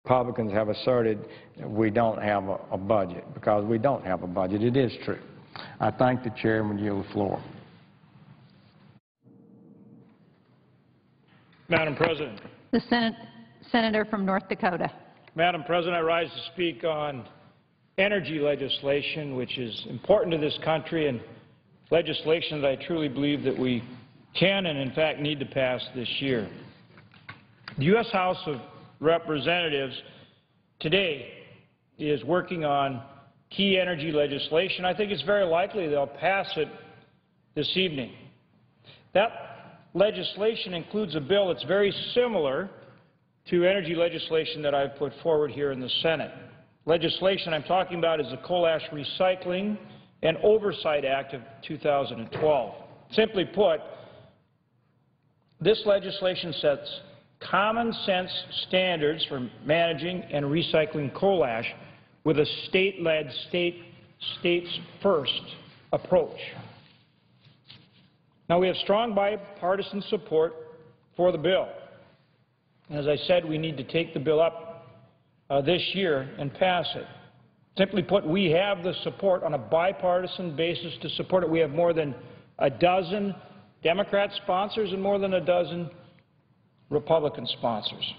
Republicans have asserted we don't have a budget, because we don't have a budget. It is true. I thank the chairman. Yield the floor. Madam President. The Senator from North Dakota. Madam President, I rise to speak on energy legislation, which is important to this country, and legislation that I truly believe that we can and, in fact, need to pass this year. The U.S. House of Representatives today is working on key energy legislation. I think it's very likely they'll pass it this evening. That legislation includes a bill that's very similar to energy legislation that I've put forward here in the Senate. Legislation I'm talking about is the Coal Ash Recycling and Oversight Act of 2012. Simply put, this legislation sets common-sense standards for managing and recycling coal ash with a state-led, states-first approach. Now, we have strong bipartisan support for the bill. As I said, we need to take the bill up this year and pass it. Simply put, we have the support on a bipartisan basis to support it. We have more than a dozen Democrat sponsors and more than a dozen Republican sponsors.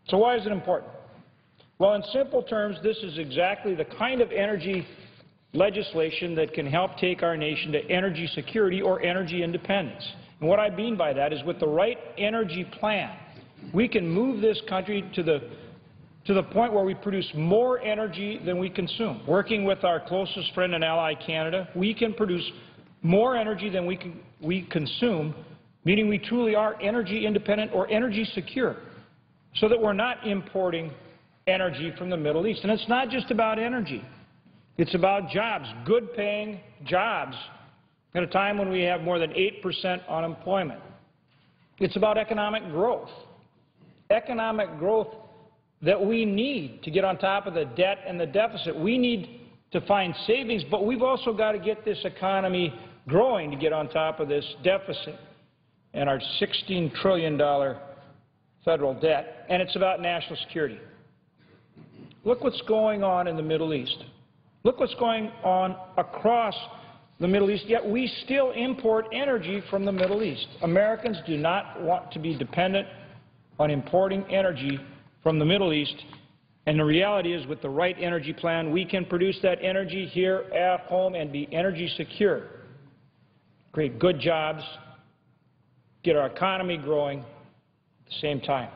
So why is it important? Well, in simple terms, this is exactly the kind of energy legislation that can help take our nation to energy security or energy independence. And what I mean by that is, with the right energy plan, we can move this country to the point where we produce more energy than we consume. Working with our closest friend and ally, Canada, we can produce more energy than we consume, meaning we truly are energy independent or energy secure, so that we're not importing energy from the Middle East. And it's not just about energy. It's about jobs, good-paying jobs, at a time when we have more than 8% unemployment. It's about economic growth that we need to get on top of the debt and the deficit. We need to find savings, but we've also got to get this economy growing to get on top of this deficit and our $16 trillion federal debt. And it's about national security. Look what's going on in the Middle East. Look what's going on across the Middle East, yet we still import energy from the Middle East. Americans do not want to be dependent on importing energy from the Middle East, and the reality is, with the right energy plan, we can produce that energy here at home and be energy secure, create good jobs, get our economy growing at the same time.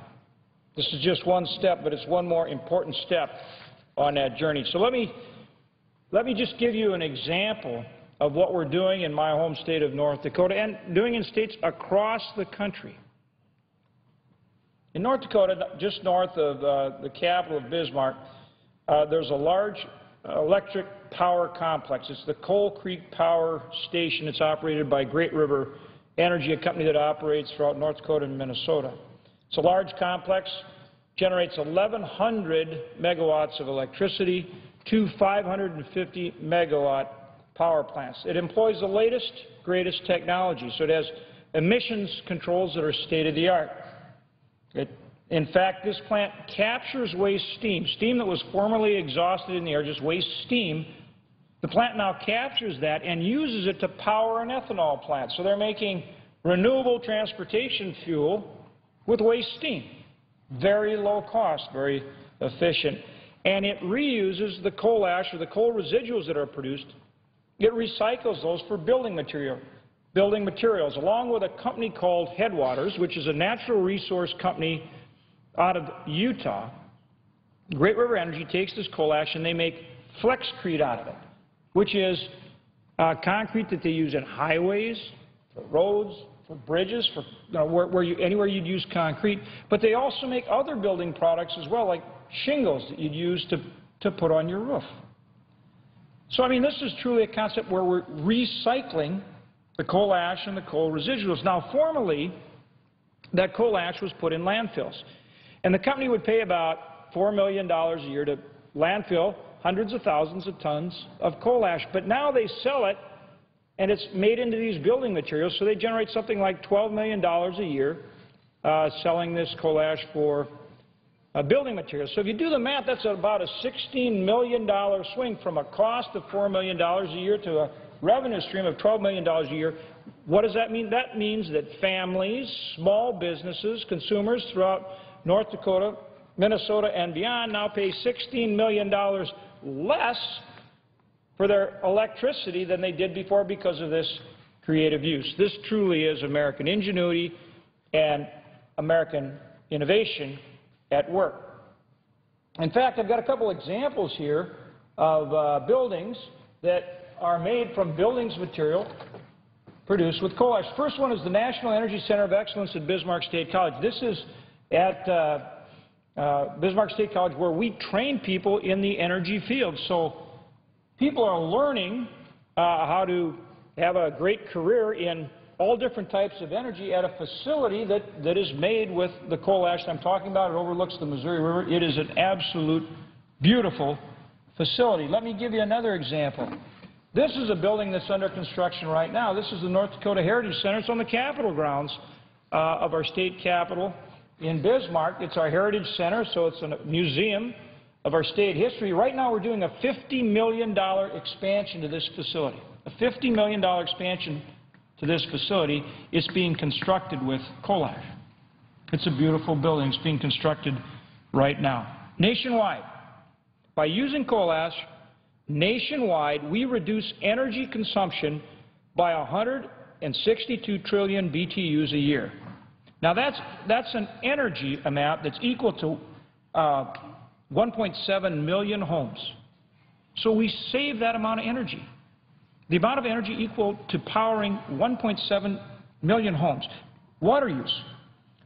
This is just one step, but it's one more important step on that journey. So let me just give you an example of what we're doing in my home state of North Dakota and doing in states across the country. In North Dakota, just north of the capital of Bismarck, there's a large electric power complex. It's the Coal Creek Power Station. It's operated by Great River Energy, a company that operates throughout North Dakota and Minnesota. It's a large complex, generates 1,100 megawatts of electricity, 2 550 megawatt power plants. It employs the latest, greatest technology, so it has emissions controls that are state-of-the-art. In fact, this plant captures waste steam that was formerly exhausted in the air, just waste steam. The plant now captures that and uses it to power an ethanol plant. So they're making renewable transportation fuel with waste steam. Very low cost, very efficient. And it reuses the coal ash or the coal residuals that are produced. It recycles those for building materials, along with a company called Headwaters, which is a natural resource company out of Utah. Great River Energy takes this coal ash and they make Flexcrete out of it, which is concrete that they use in highways, for roads, for bridges, for anywhere you'd use concrete. But they also make other building products as well, like shingles that you'd use to put on your roof. So, I mean, this is truly a concept where we're recycling the coal ash and the coal residuals. Now, formerly, that coal ash was put in landfills, and the company would pay about $4 million a year to landfill hundreds of thousands of tons of coal ash. But now they sell it, and it's made into these building materials, so they generate something like $12 million a year selling this coal ash for building materials. So if you do the math, that's about a $16 million swing from a cost of $4 million a year to a revenue stream of $12 million a year. What does that mean? That means that families, small businesses, consumers throughout North Dakota, Minnesota, and beyond now pay $16 million less for their electricity than they did before because of this creative use. This truly is American ingenuity and American innovation at work. In fact, I've got a couple examples here of buildings that are made from buildings material produced with coal ash. First one is the National Energy Center of Excellence at Bismarck State College. This is at Bismarck State College where we train people in the energy field. So people are learning how to have a great career in all different types of energy at a facility that is made with the coal ash I'm talking about. It overlooks the Missouri River. It is an absolute beautiful facility. Let me give you another example. This is a building that's under construction right now. This is the North Dakota Heritage Center. It's on the Capitol grounds of our state capitol in Bismarck. It's our Heritage Center, so it's a museum of our state history. Right now we're doing a $50 million expansion to this facility. A $50 million expansion to this facility. It's being constructed with coal ash. It's a beautiful building. It's being constructed right now. Nationwide, by using coal ash, nationwide, we reduce energy consumption by 162 trillion BTUs a year. Now, that's an energy amount that's equal to 1.7 million homes. So we save that amount of energy. The amount of energy equal to powering 1.7 million homes. Water use.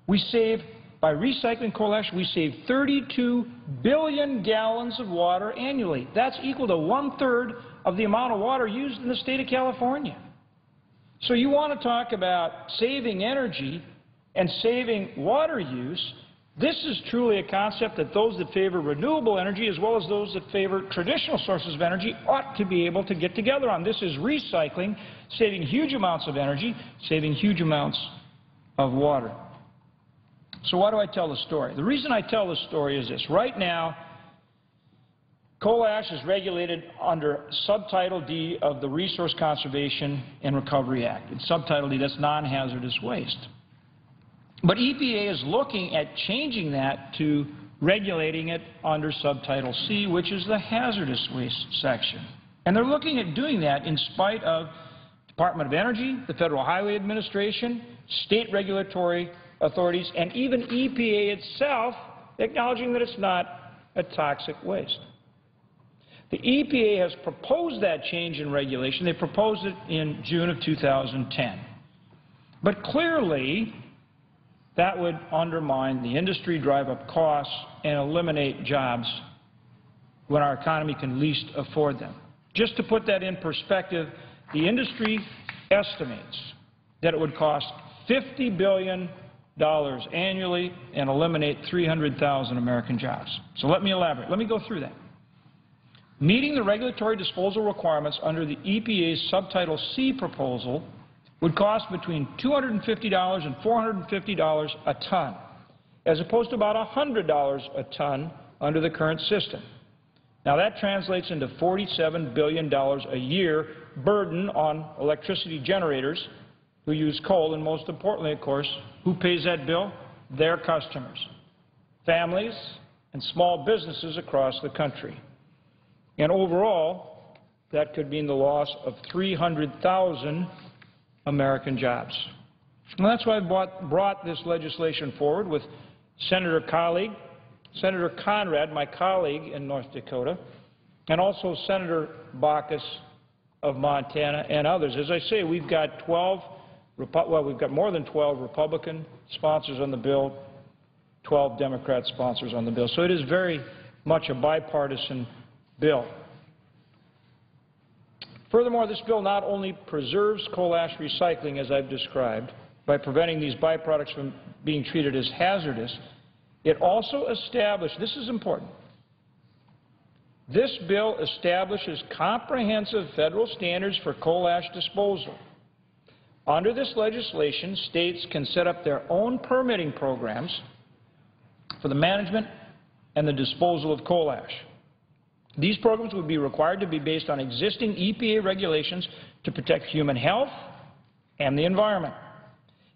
We save, by recycling coal ash, we save 32 billion gallons of water annually. That's equal to 1/3 of the amount of water used in the state of California. So you want to talk about saving energy and saving water use. This is truly a concept that those that favor renewable energy, as well as those that favor traditional sources of energy, ought to be able to get together on. This is recycling, saving huge amounts of energy, saving huge amounts of water. So why do I tell the story? The reason I tell the story is this. Right now, coal ash is regulated under Subtitle D of the Resource Conservation and Recovery Act. It's Subtitle D, that's non-hazardous waste. But EPA is looking at changing that to regulating it under Subtitle C, which is the hazardous waste section. And they're looking at doing that in spite of Department of Energy, the Federal Highway Administration, state regulatory authorities, and even EPA itself acknowledging that it's not a toxic waste. The EPA has proposed that change in regulation. They proposed it in June of 2010. But clearly, that would undermine the industry, drive up costs, and eliminate jobs when our economy can least afford them. Just to put that in perspective, the industry estimates that it would cost $50 billion annually and eliminate 300,000 American jobs. So let me elaborate. Let me go through that. Meeting the regulatory disposal requirements under the EPA's Subtitle C proposal would cost between $250 and $450 a ton, as opposed to about $100 a ton under the current system. Now that translates into $47 billion a year burden on electricity generators who use coal, and most importantly, of course, who pays that bill? Their customers, families and small businesses across the country. And overall, that could mean the loss of 300,000 American jobs. And that's why I brought this legislation forward with Senator Conrad, my colleague in North Dakota, and also Senator Baucus of Montana and others. As I say, we've got we've got more than 12 Republican sponsors on the bill, 12 Democrat sponsors on the bill. So it is very much a bipartisan bill. Furthermore, this bill not only preserves coal ash recycling, as I've described, by preventing these byproducts from being treated as hazardous, it also establishes, this is important, this bill establishes comprehensive federal standards for coal ash disposal. Under this legislation, states can set up their own permitting programs for the management and the disposal of coal ash. These programs would be required to be based on existing EPA regulations to protect human health and the environment.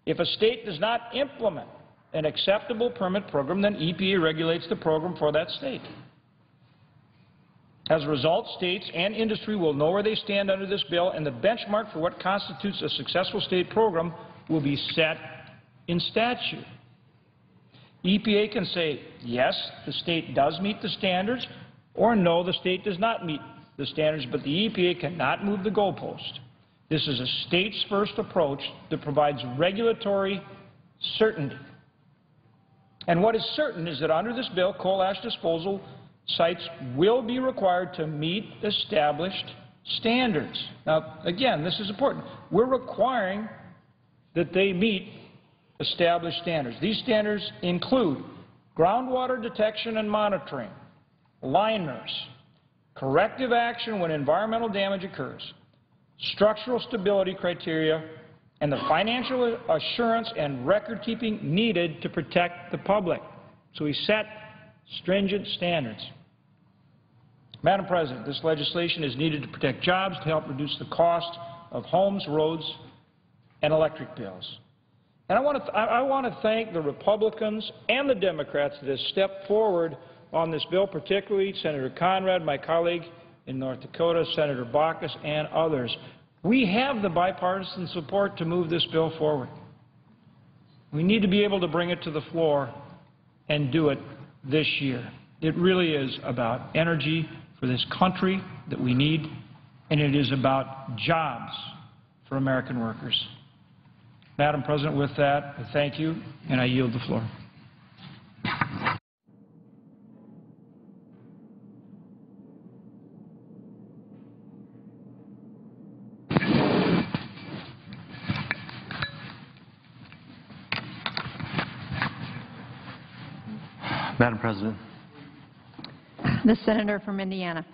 If a state does not implement an acceptable permit program, then EPA regulates the program for that state. As a result, states and industry will know where they stand under this bill, and the benchmark for what constitutes a successful state program will be set in statute. EPA can say, yes, the state does meet the standards, or no, the state does not meet the standards, but the EPA cannot move the goalpost. This is a states-first approach that provides regulatory certainty. And what is certain is that under this bill, coal ash disposal sites will be required to meet established standards. Now, again, this is important. We're requiring that they meet established standards. These standards include groundwater detection and monitoring, liners, corrective action when environmental damage occurs, structural stability criteria, and the financial assurance and record-keeping needed to protect the public. So we set stringent standards. Madam President, this legislation is needed to protect jobs, to help reduce the cost of homes, roads, and electric bills. And I want to thank the Republicans and the Democrats that have stepped forward on this bill, particularly Senator Conrad, my colleague in North Dakota, Senator Baucus, and others. We have the bipartisan support to move this bill forward. We need to be able to bring it to the floor and do it this year. It really is about energy for this country that we need, and it is about jobs for American workers. Madam President, with that, I thank you, and I yield the floor. Madam President. The senator from Indiana.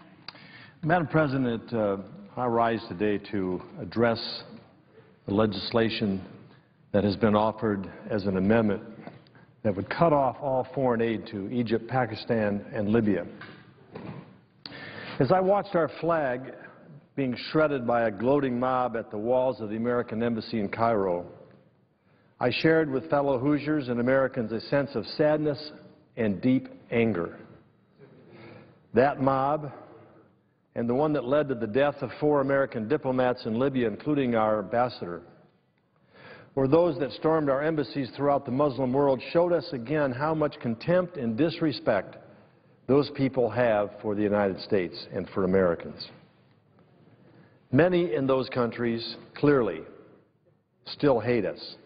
Madam President, I rise today to address the legislation that has been offered as an amendment that would cut off all foreign aid to Egypt, Pakistan, and Libya. As I watched our flag being shredded by a gloating mob at the walls of the American Embassy in Cairo, I shared with fellow Hoosiers and Americans a sense of sadness and deep anger. That mob, and the one that led to the death of 4 American diplomats in Libya, including our ambassador, or those that stormed our embassies throughout the Muslim world, showed us again how much contempt and disrespect those people have for the United States and for Americans. Many in those countries clearly still hate us.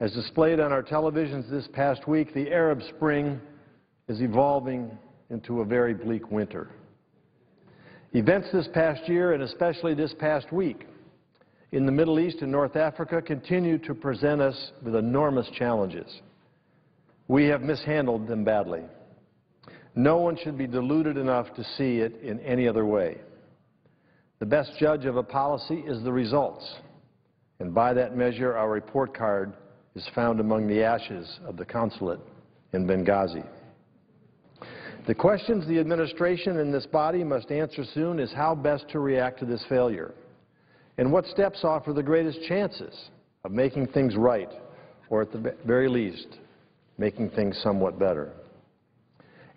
As displayed on our televisions this past week, the Arab Spring is evolving into a very bleak winter. Events this past year, and especially this past week, in the Middle East and North Africa continue to present us with enormous challenges. We have mishandled them badly. No one should be deluded enough to see it in any other way. The best judge of a policy is the results, and by that measure, our report card is found among the ashes of the consulate in Benghazi. The questions the administration and this body must answer soon is how best to react to this failure, and what steps offer the greatest chances of making things right, or at the very least, making things somewhat better.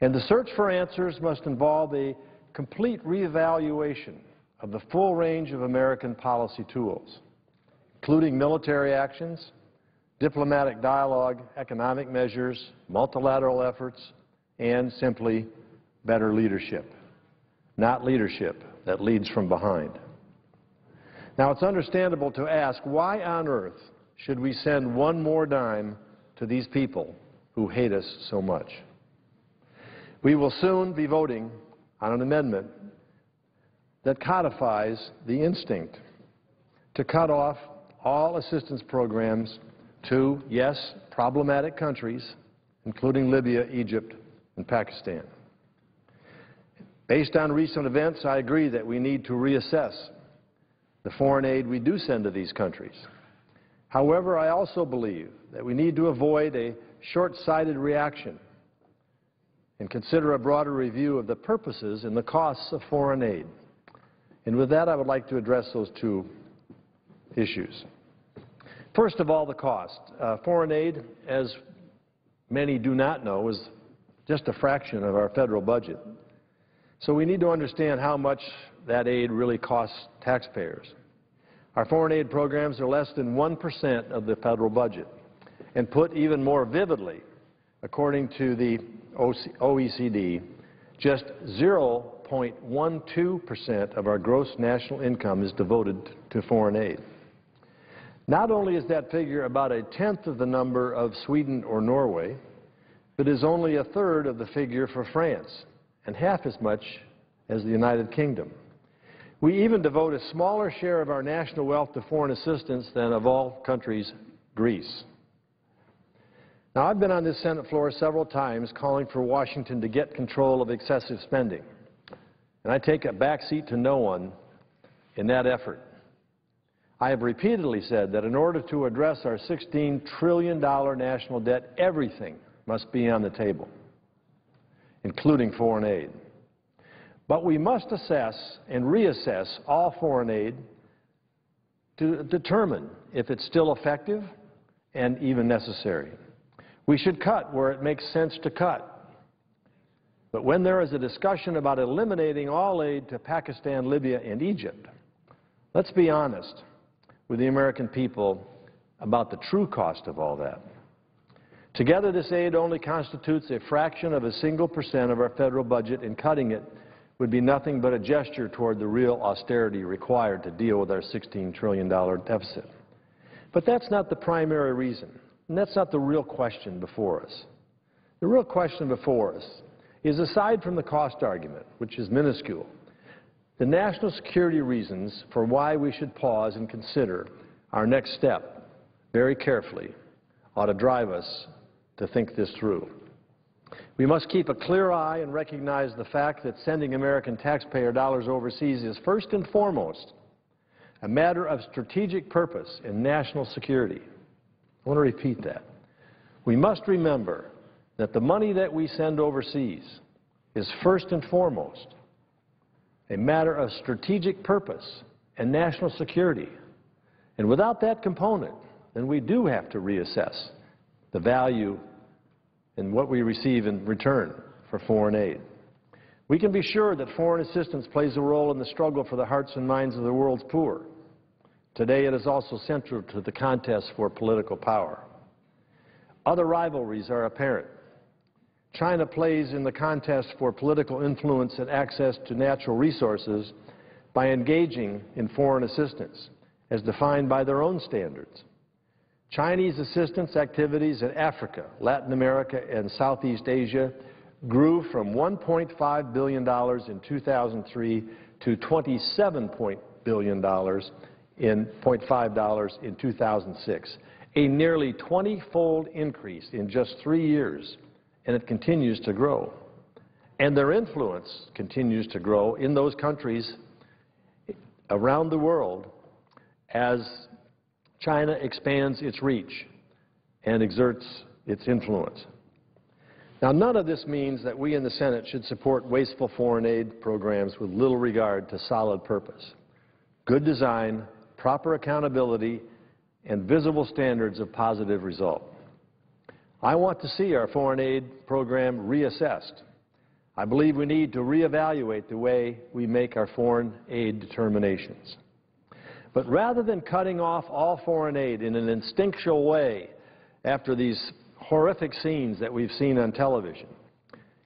And the search for answers must involve a complete reevaluation of the full range of American policy tools, including military actions, diplomatic dialogue, economic measures, multilateral efforts, and simply better leadership, not leadership that leads from behind. Now, it's understandable to ask, why on earth should we send one more dime to these people who hate us so much? We will soon be voting on an amendment that codifies the instinct to cut off all assistance programs to, yes, problematic countries, including Libya, Egypt, and Pakistan. Based on recent events, I agree that we need to reassess the foreign aid we do send to these countries. However, I also believe that we need to avoid a short-sighted reaction and consider a broader review of the purposes and the costs of foreign aid. And with that, I would like to address those two issues. First of all, the cost. Foreign aid, as many do not know, is just a fraction of our federal budget. So we need to understand how much that aid really costs taxpayers. Our foreign aid programs are less than 1% of the federal budget. And put even more vividly, according to the OECD, just 0.12% of our gross national income is devoted to foreign aid. Not only is that figure about a tenth of the number of Sweden or Norway, but is only a third of the figure for France, and half as much as the United Kingdom. We even devote a smaller share of our national wealth to foreign assistance than, of all countries, Greece. Now, I've been on this Senate floor several times calling for Washington to get control of excessive spending, and I take a backseat to no one in that effort. I have repeatedly said that in order to address our $16 trillion national debt, everything must be on the table, including foreign aid. But we must assess and reassess all foreign aid to determine if it's still effective and even necessary. We should cut where it makes sense to cut. But when there is a discussion about eliminating all aid to Pakistan, Libya, and Egypt, let's be honest with the American people about the true cost of all that. Together, this aid only constitutes a fraction of 1% of our federal budget, and cutting it would be nothing but a gesture toward the real austerity required to deal with our $16 trillion deficit. But that's not the primary reason, and that's not the real question before us. The real question before us is, aside from the cost argument, which is minuscule, the national security reasons for why we should pause and consider our next step very carefully ought to drive us to think this through. We must keep a clear eye and recognize the fact that sending American taxpayer dollars overseas is first and foremost a matter of strategic purpose and national security. I want to repeat that. We must remember that the money that we send overseas is first and foremost a matter of strategic purpose and national security. And without that component, then we do have to reassess the value and what we receive in return for foreign aid. We can be sure that foreign assistance plays a role in the struggle for the hearts and minds of the world's poor. Today, it is also central to the contest for political power. Other rivalries are apparent. China plays in the contest for political influence and access to natural resources by engaging in foreign assistance, as defined by their own standards. Chinese assistance activities in Africa, Latin America, and Southeast Asia grew from $1.5 billion in 2003 to $27 billion in 2006, a nearly 20-fold increase in just 3 years, and it continues to grow. And their influence continues to grow in those countries around the world as China expands its reach and exerts its influence. Now, none of this means that we in the Senate should support wasteful foreign aid programs with little regard to solid purpose, good design, proper accountability, and visible standards of positive result. I want to see our foreign aid program reassessed. I believe we need to reevaluate the way we make our foreign aid determinations. But rather than cutting off all foreign aid in an instinctual way after these horrific scenes that we've seen on television,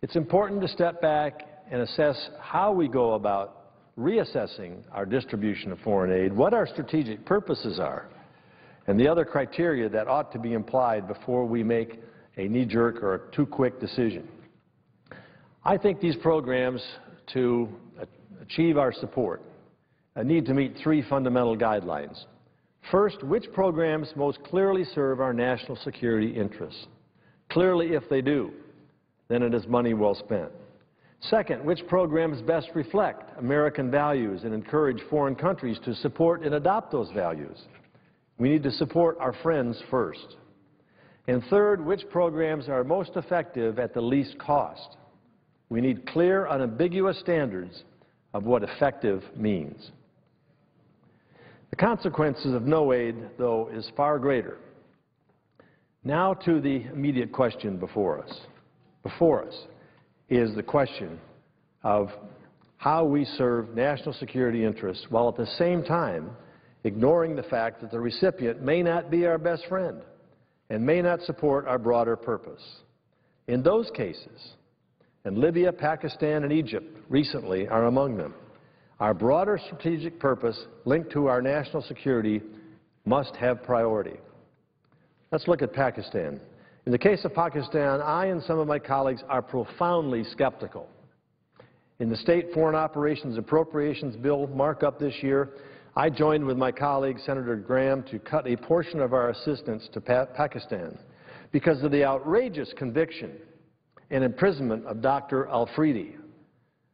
it's important to step back and assess how we go about reassessing our distribution of foreign aid, what our strategic purposes are, and the other criteria that ought to be implied before we make a knee-jerk or a too-quick decision. I think these programs, to achieve our support, need to meet 3 fundamental guidelines. First, which programs most clearly serve our national security interests? Clearly, if they do, then it is money well spent. Second, which programs best reflect American values and encourage foreign countries to support and adopt those values? We need to support our friends first. And third, which programs are most effective at the least cost? We need clear, unambiguous standards of what effective means. The consequences of no aid, though, is far greater. Now to the immediate question before us. Before us is the question of how we serve national security interests while at the same time ignoring the fact that the recipient may not be our best friend and may not support our broader purpose. In those cases, and Libya, Pakistan, and Egypt recently are among them, our broader strategic purpose linked to our national security must have priority. Let's look at Pakistan. In the case of Pakistan, I and some of my colleagues are profoundly skeptical. In the State Foreign Operations Appropriations Bill markup this year, I joined with my colleague, Senator Graham, to cut a portion of our assistance to Pakistan because of the outrageous conviction and imprisonment of Dr. Al-Afridi,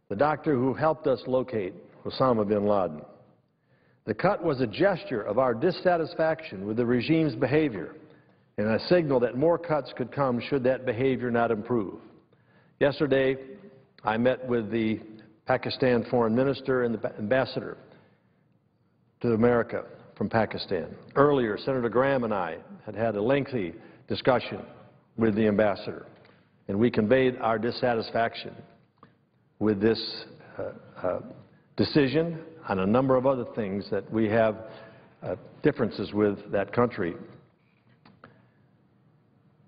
the doctor who helped us locate Osama bin Laden. The cut was a gesture of our dissatisfaction with the regime's behavior and a signal that more cuts could come should that behavior not improve. Yesterday, I met with the Pakistan foreign minister and the ambassador to America from Pakistan. Earlier, Senator Graham and I had a lengthy discussion with the ambassador, and we conveyed our dissatisfaction with this decision on a number of other things that we have differences with that country.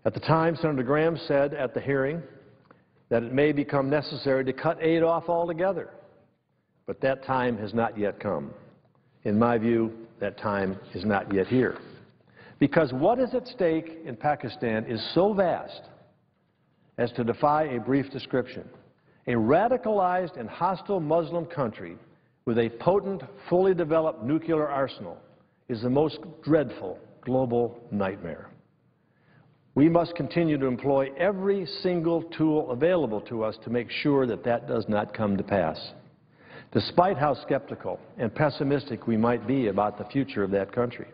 At the time, Senator Graham said at the hearing that it may become necessary to cut aid off altogether, but that time has not yet come. In my view, that time is not yet here. Because what is at stake in Pakistan is so vast as to defy a brief description. A radicalized and hostile Muslim country with a potent, fully developed nuclear arsenal is the most dreadful global nightmare. We must continue to employ every single tool available to us to make sure that that does not come to pass, despite how skeptical and pessimistic we might be about the future of that country.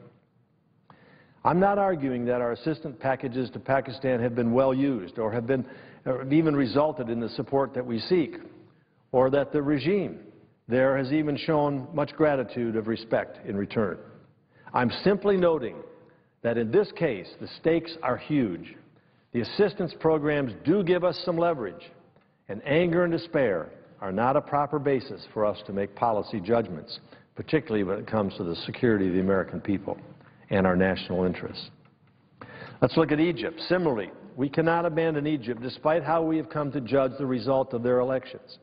I'm not arguing that our assistance packages to Pakistan have been well used or have even resulted in the support that we seek, or that the regime there has even shown much gratitude of respect in return. I'm simply noting that in this case, the stakes are huge. The assistance programs do give us some leverage, and anger and despair are not a proper basis for us to make policy judgments, particularly when it comes to the security of the American people and our national interests. Let's look at Egypt. Similarly, we cannot abandon Egypt despite how we have come to judge the result of their elections.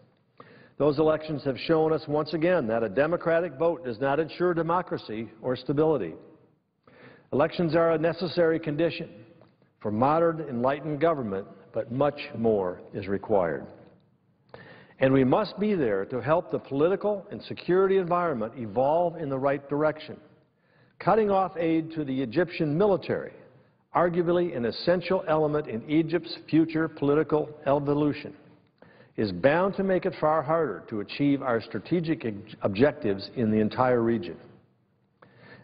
Those elections have shown us once again that a democratic vote does not ensure democracy or stability. Elections are a necessary condition for modern, enlightened government, but much more is required. And we must be there to help the political and security environment evolve in the right direction. Cutting off aid to the Egyptian military, arguably an essential element in Egypt's future political evolution, is bound to make it far harder to achieve our strategic objectives in the entire region.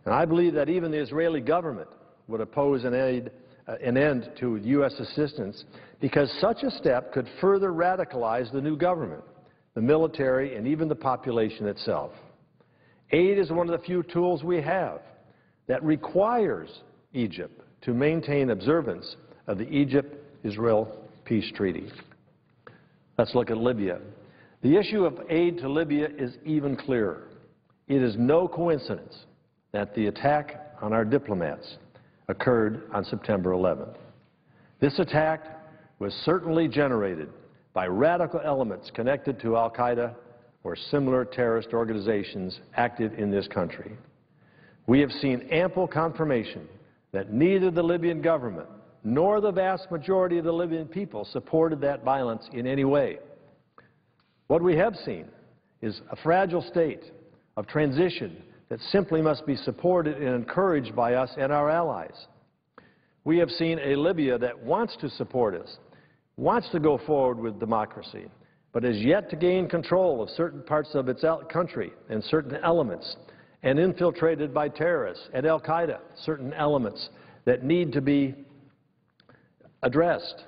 And I believe that even the Israeli government would oppose an end to U.S. assistance because such a step could further radicalize the new government, the military, and even the population itself. Aid is one of the few tools we have that requires Egypt to maintain observance of the Egypt-Israel peace treaty. Let's look at Libya. The issue of aid to Libya is even clearer. It is no coincidence that the attack on our diplomats occurred on September 11th. This attack was certainly generated by radical elements connected to al-Qaeda or similar terrorist organizations active in this country. We have seen ample confirmation that neither the Libyan government nor the vast majority of the Libyan people supported that violence in any way. What we have seen is a fragile state of transition that simply must be supported and encouraged by us and our allies. We have seen a Libya that wants to support us, wants to go forward with democracy, but is yet to gain control of certain parts of its country and certain elements, and infiltrated by terrorists and al-Qaeda, certain elements that need to be addressed.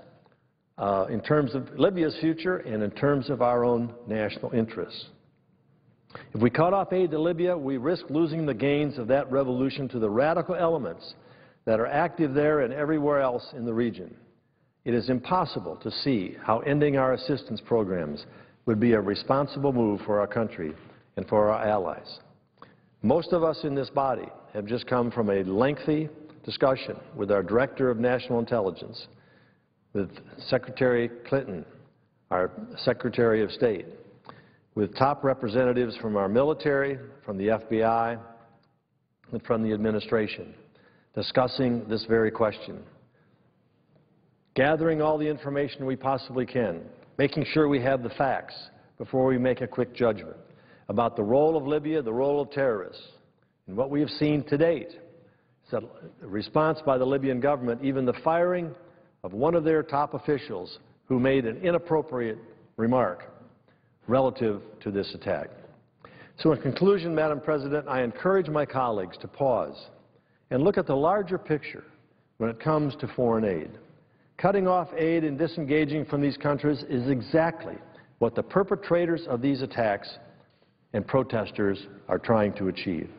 in terms of Libya's future and in terms of our own national interests. If we cut off aid to Libya, we risk losing the gains of that revolution to the radical elements that are active there and everywhere else in the region. It is impossible to see how ending our assistance programs would be a responsible move for our country and for our allies. Most of us in this body have just come from a lengthy discussion with our Director of National Intelligence, with Secretary Clinton, our Secretary of State, with top representatives from our military, from the FBI, and from the administration, discussing this very question, gathering all the information we possibly can, making sure we have the facts before we make a quick judgment about the role of Libya, the role of terrorists. And what we have seen to date is that the response by the Libyan government, even the firing of one of their top officials who made an inappropriate remark relative to this attack. So in conclusion, Madam President, I encourage my colleagues to pause and look at the larger picture when it comes to foreign aid. Cutting off aid and disengaging from these countries is exactly what the perpetrators of these attacks and protesters are trying to achieve.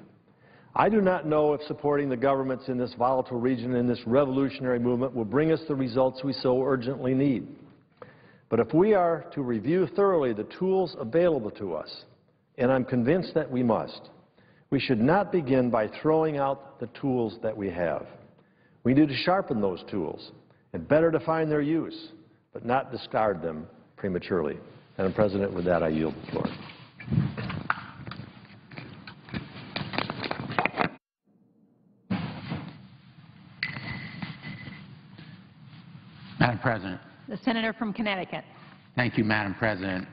I do not know if supporting the governments in this volatile region in this revolutionary movement will bring us the results we so urgently need. But if we are to review thoroughly the tools available to us, and I'm convinced that we must, we should not begin by throwing out the tools that we have. We need to sharpen those tools and better define their use, but not discard them prematurely. Madam President, with that, I yield the floor. Madam President. The senator from Connecticut. Thank you, Madam President.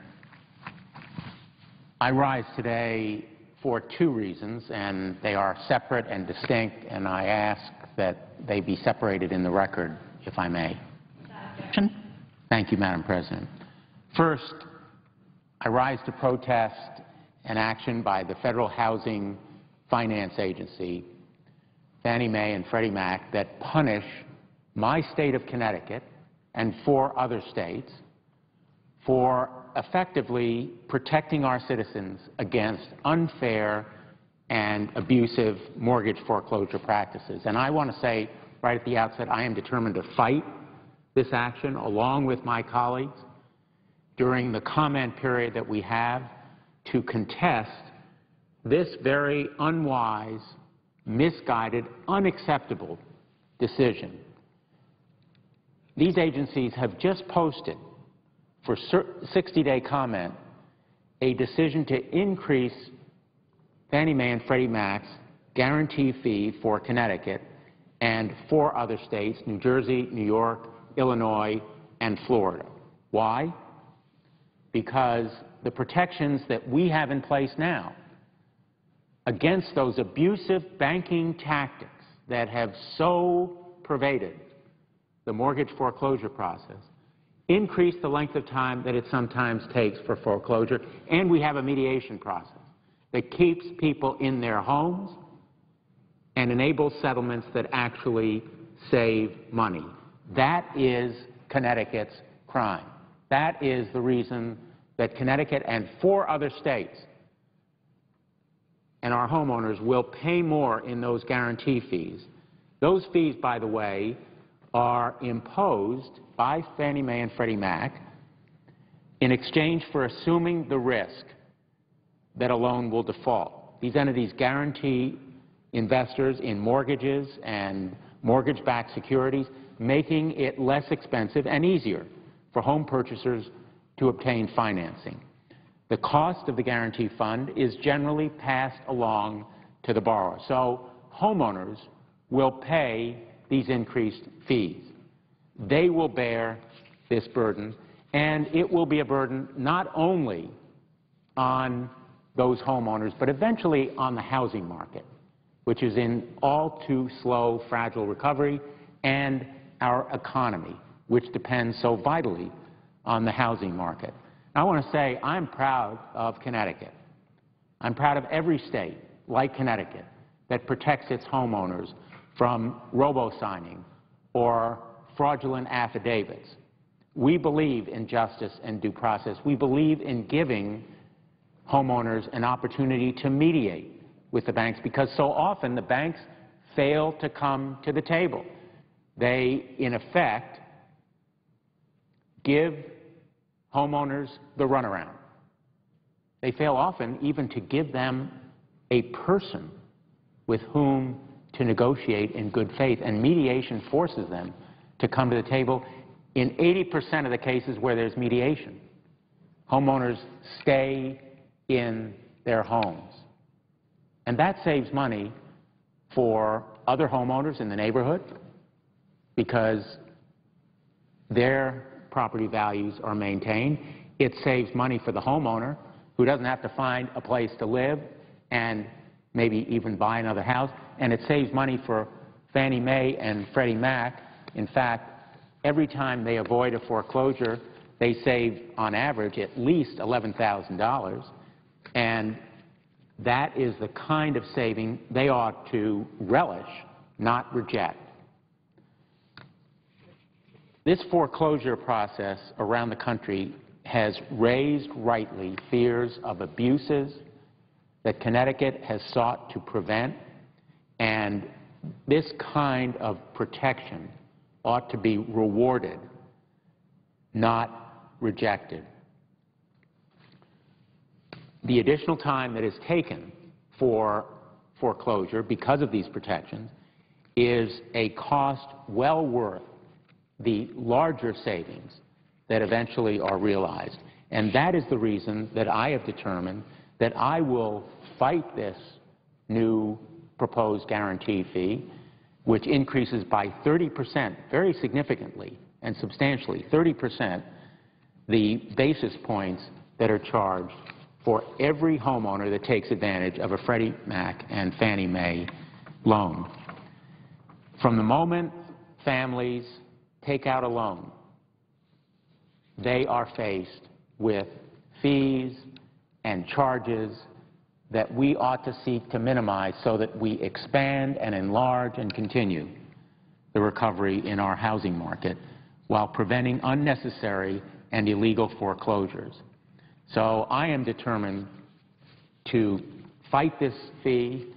I rise today for two reasons, and they are separate and distinct, and I ask that they be separated in the record, if I may. Thank you, Madam President. First, I rise to protest an action by the Federal Housing Finance Agency, Fannie Mae and Freddie Mac, that punish my state of Connecticut and 4 other states for effectively protecting our citizens against unfair and abusive mortgage foreclosure practices. And I want to say right at the outset, I am determined to fight this action along with my colleagues during the comment period that we have to contest this very unwise, misguided, unacceptable decision. These agencies have just posted for 60-day comment a decision to increase Fannie Mae and Freddie Mac's guarantee fee for Connecticut and 4 other states, New Jersey, New York, Illinois, and Florida. Why? Because the protections that we have in place now against those abusive banking tactics that have so pervaded the mortgage foreclosure process increase the length of time that it sometimes takes for foreclosure, and we have a mediation process that keeps people in their homes and enables settlements that actually save money. That is Connecticut's crime. That is the reason that Connecticut and 4 other states and our homeowners will pay more in those guarantee fees. Those fees, by the way, are imposed by Fannie Mae and Freddie Mac in exchange for assuming the risk that a loan will default. These entities guarantee investors in mortgages and mortgage-backed securities, making it less expensive and easier for home purchasers to obtain financing. The cost of the guarantee fund is generally passed along to the borrower. So homeowners will pay these increased fees. They will bear this burden, and it will be a burden not only on those homeowners, but eventually on the housing market, which is in all too slow, fragile recovery, and our economy, which depends so vitally on the housing market. I want to say I'm proud of Connecticut. I'm proud of every state, like Connecticut, that protects its homeowners from robo-signing or fraudulent affidavits. We believe in justice and due process. We believe in giving homeowners an opportunity to mediate with the banks, because so often the banks fail to come to the table. They, in effect, give homeowners the runaround. They fail often even to give them a person with whom to negotiate in good faith, and mediation forces them to come to the table. In 80% of the cases where there's mediation, homeowners stay in their homes. And that saves money for other homeowners in the neighborhood because their property values are maintained. It saves money for the homeowner who doesn't have to find a place to live and maybe even buy another house. And it saves money for Fannie Mae and Freddie Mac. In fact, every time they avoid a foreclosure, they save, on average, at least $11,000. And that is the kind of saving they ought to relish, not reject. This foreclosure process around the country has raised, rightly, fears of abuses that Connecticut has sought to prevent, and this kind of protection ought to be rewarded, not rejected. The additional time that is taken for foreclosure because of these protections is a cost well worth the larger savings that eventually are realized. And that is the reason that I have determined that I will fight this new proposed guarantee fee, which increases by 30%, very significantly and substantially, 30%, the basis points that are charged for every homeowner that takes advantage of a Freddie Mac and Fannie Mae loan. From the moment families take out a loan, they are faced with fees and charges that we ought to seek to minimize so that we expand and enlarge and continue the recovery in our housing market while preventing unnecessary and illegal foreclosures. So I am determined to fight this fee.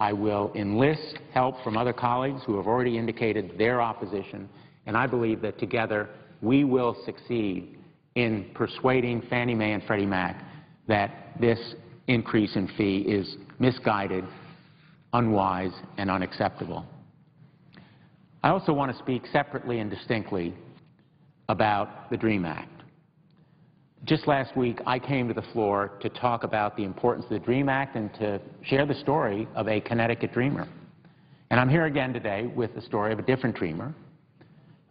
I will enlist help from other colleagues who have already indicated their opposition, and I believe that together we will succeed in persuading Fannie Mae and Freddie Mac that this increase in fee is misguided, unwise, and unacceptable. I also want to speak separately and distinctly about the DREAM Act. Just last week, I came to the floor to talk about the importance of the DREAM Act and to share the story of a Connecticut dreamer. And I'm here again today with the story of a different dreamer,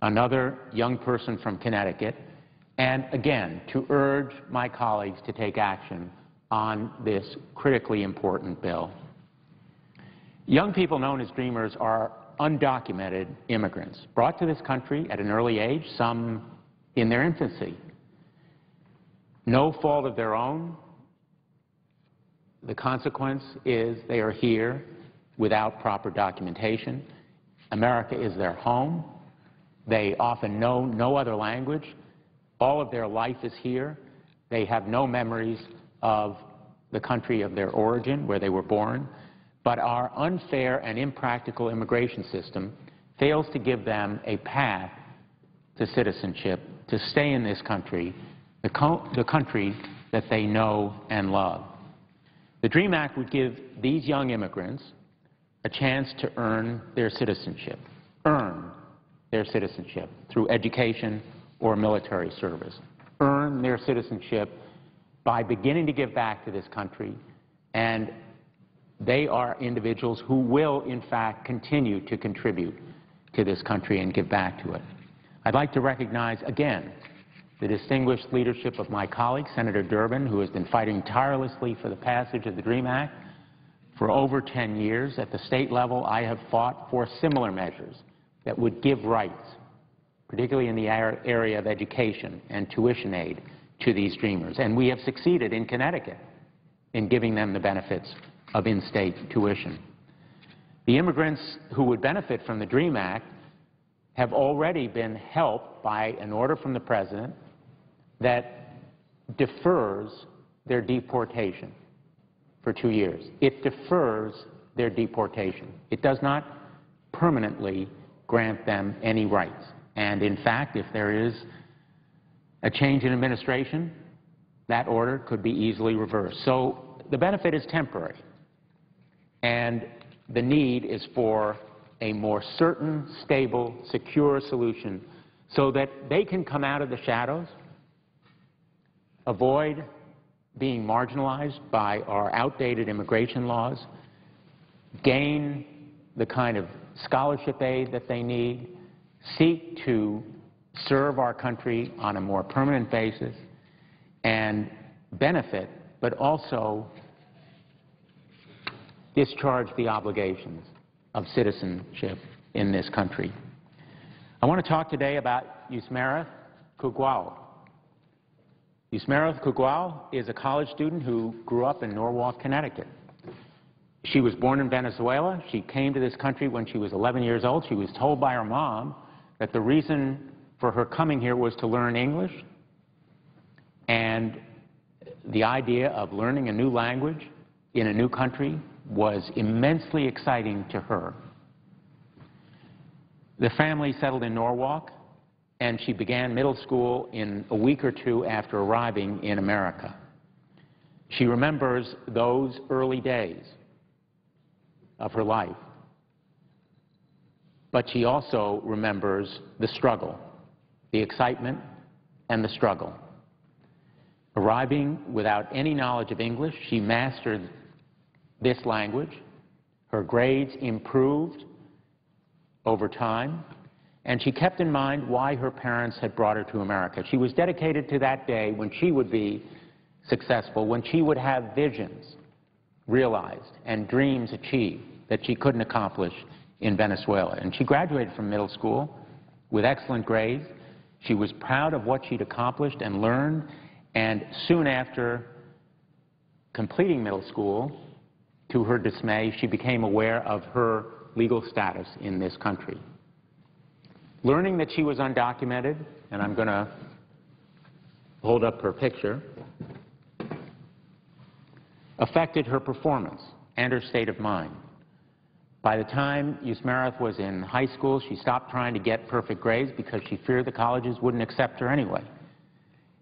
another young person from Connecticut, and again, to urge my colleagues to take action on this critically important bill. Young people known as dreamers are undocumented immigrants brought to this country at an early age, some in their infancy. No fault of their own. The consequence is they are here without proper documentation. America is their home. They often know no other language. All of their life is here. They have no memories of the country of their origin, where they were born. But our unfair and impractical immigration system fails to give them a path to citizenship, to stay in this country, the country that they know and love. The DREAM Act would give these young immigrants a chance to earn their citizenship through education or military service, earn their citizenship by beginning to give back to this country, and they are individuals who will, in fact, continue to contribute to this country and give back to it. I'd like to recognize again the distinguished leadership of my colleague, Senator Durbin, who has been fighting tirelessly for the passage of the DREAM Act for over 10 years. At the state level, I have fought for similar measures that would give rights, particularly in the area of education and tuition aid, to these dreamers. And we have succeeded in Connecticut in giving them the benefits of in-state tuition. The immigrants who would benefit from the DREAM Act have already been helped by an order from the President that defers their deportation for 2 years. It defers their deportation. It does not permanently grant them any rights. And in fact, if there is a change in administration, that order could be easily reversed. So the benefit is temporary, and the need is for a more certain, stable, secure solution so that they can come out of the shadows, avoid being marginalized by our outdated immigration laws, gain the kind of scholarship aid that they need, seek to serve our country on a more permanent basis, and benefit, but also discharge the obligations of citizenship in this country. I want to talk today about Yusmerith Kugwal. Yusmerith Kugwal is a college student who grew up in Norwalk, Connecticut. She was born in Venezuela. She came to this country when she was 11 years old. She was told by her mom that the reason for her coming here was to learn English, and the idea of learning a new language in a new country was immensely exciting to her. The family settled in Norwalk, and she began middle school in a week or two after arriving in America. She remembers those early days of her life, but she also remembers the struggle, the excitement and the struggle. Arriving without any knowledge of English, she mastered this language. Her grades improved over time, and she kept in mind why her parents had brought her to America. She was dedicated to that day when she would be successful, when she would have visions realized and dreams achieved that she couldn't accomplish in Venezuela. And she graduated from middle school with excellent grades. She was proud of what she'd accomplished and learned, and soon after completing middle school, to her dismay, she became aware of her legal status in this country. Learning that she was undocumented, and I'm going to hold up her picture, affected her performance and her state of mind. By the time Yusmerith was in high school, she stopped trying to get perfect grades because she feared the colleges wouldn't accept her anyway.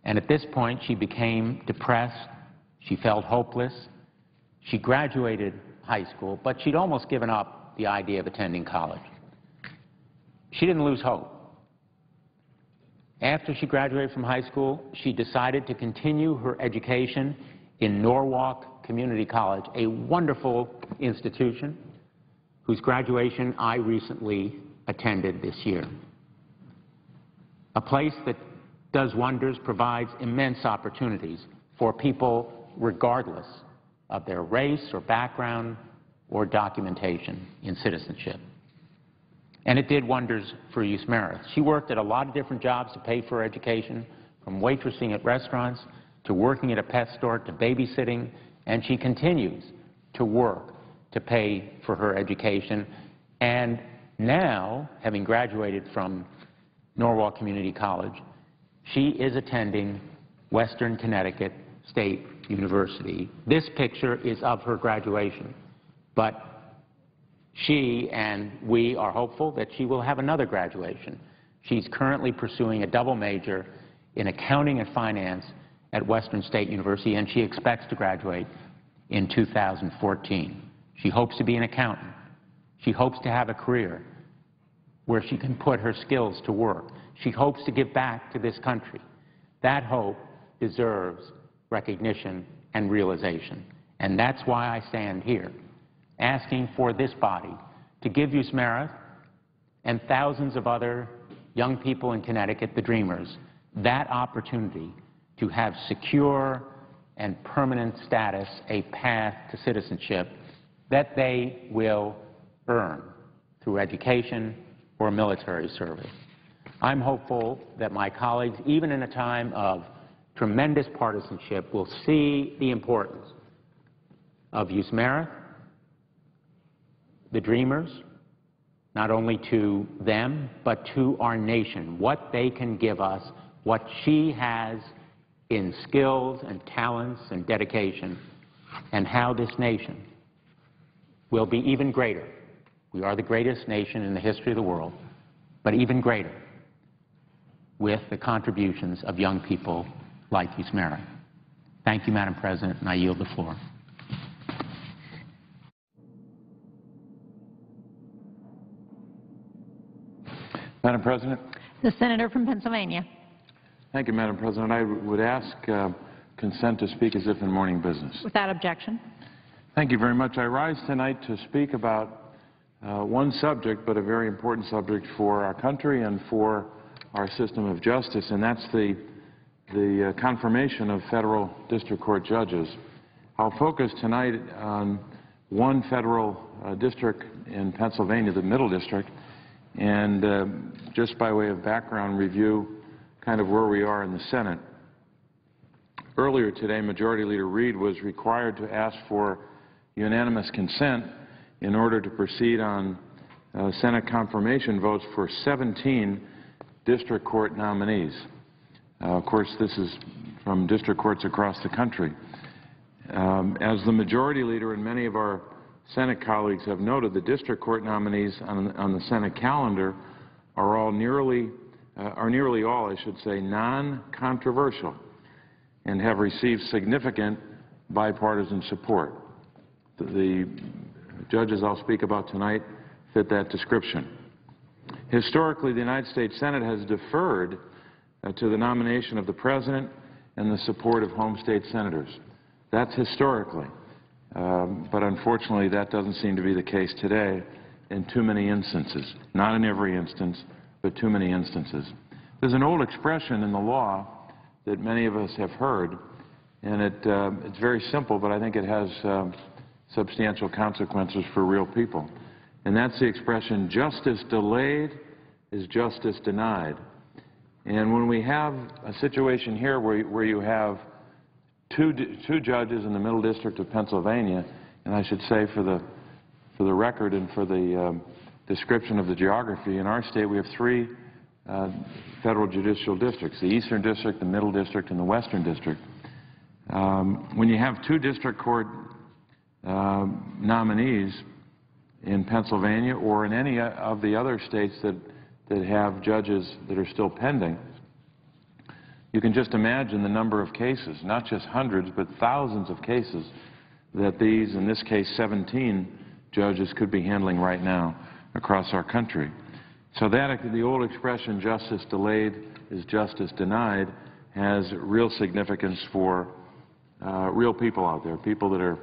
And at this point, she became depressed. She felt hopeless. She graduated high school, but she'd almost given up the idea of attending college. She didn't lose hope. After she graduated from high school, she decided to continue her education in Norwalk Community College, a wonderful institution whose graduation I recently attended this year. A place that does wonders, provides immense opportunities for people regardless of their race or background or documentation in citizenship. And it did wonders for Yusmerith. She worked at a lot of different jobs to pay for her education, from waitressing at restaurants to working at a pet store to babysitting, and she continues to work to pay for her education. And now, having graduated from Norwalk Community College, she is attending Western Connecticut State University. This picture is of her graduation, but she and we are hopeful that she will have another graduation. She's currently pursuing a double major in accounting and finance at Western State University, and she expects to graduate in 2014. She hopes to be an accountant. She hopes to have a career where she can put her skills to work. She hopes to give back to this country. That hope deserves recognition and realization. And that's why I stand here, asking for this body to give Yusmerith and thousands of other young people in Connecticut, the Dreamers, that opportunity to have secure and permanent status, a path to citizenship that they will earn through education or military service. I'm hopeful that my colleagues, even in a time of tremendous partisanship, will see the importance of Yusmerith, the Dreamers, not only to them, but to our nation, what they can give us, what she has in skills and talents and dedication, and how this nation will be even greater. We are the greatest nation in the history of the world, but even greater with the contributions of young people like Yusmera. Thank you, Madam President, and I yield the floor. Madam President. The senator from Pennsylvania. Thank you, Madam President. I would ask consent to speak as if in morning business. Without objection. Thank you very much. I rise tonight to speak about one subject, but a very important subject for our country and for our system of justice, and that's the confirmation of federal district court judges. I'll focus tonight on one federal district in Pennsylvania, the Middle District, and just by way of background review, kind of where we are in the Senate. Earlier today, Majority Leader Reid was required to ask for unanimous consent in order to proceed on Senate confirmation votes for 17 district court nominees. Of course, this is from district courts across the country. As the Majority Leader and many of our Senate colleagues have noted, the district court nominees on the Senate calendar are nearly all, I should say, non-controversial and have received significant bipartisan support. The judges I'll speak about tonight fit that description. Historically, the United States Senate has deferred to the nomination of the President and the support of home state senators. That's historically. But unfortunately, that doesn't seem to be the case today in too many instances. Not in every instance, but too many instances. There's an old expression in the law that many of us have heard, and it's very simple, but I think it has substantial consequences for real people. And that's the expression, justice delayed is justice denied. And when we have a situation here where you have two judges in the Middle District of Pennsylvania, and I should say for the record and for the description of the geography, in our state we have three federal judicial districts, the Eastern District, the Middle District, and the Western District. When you have two district court nominees in Pennsylvania or in any of the other states that have judges that are still pending, you can just imagine the number of cases, not just hundreds, but thousands of cases that these, in this case 17 judges, could be handling right now across our country. So that the old expression, justice delayed is justice denied, has real significance for real people out there, people that are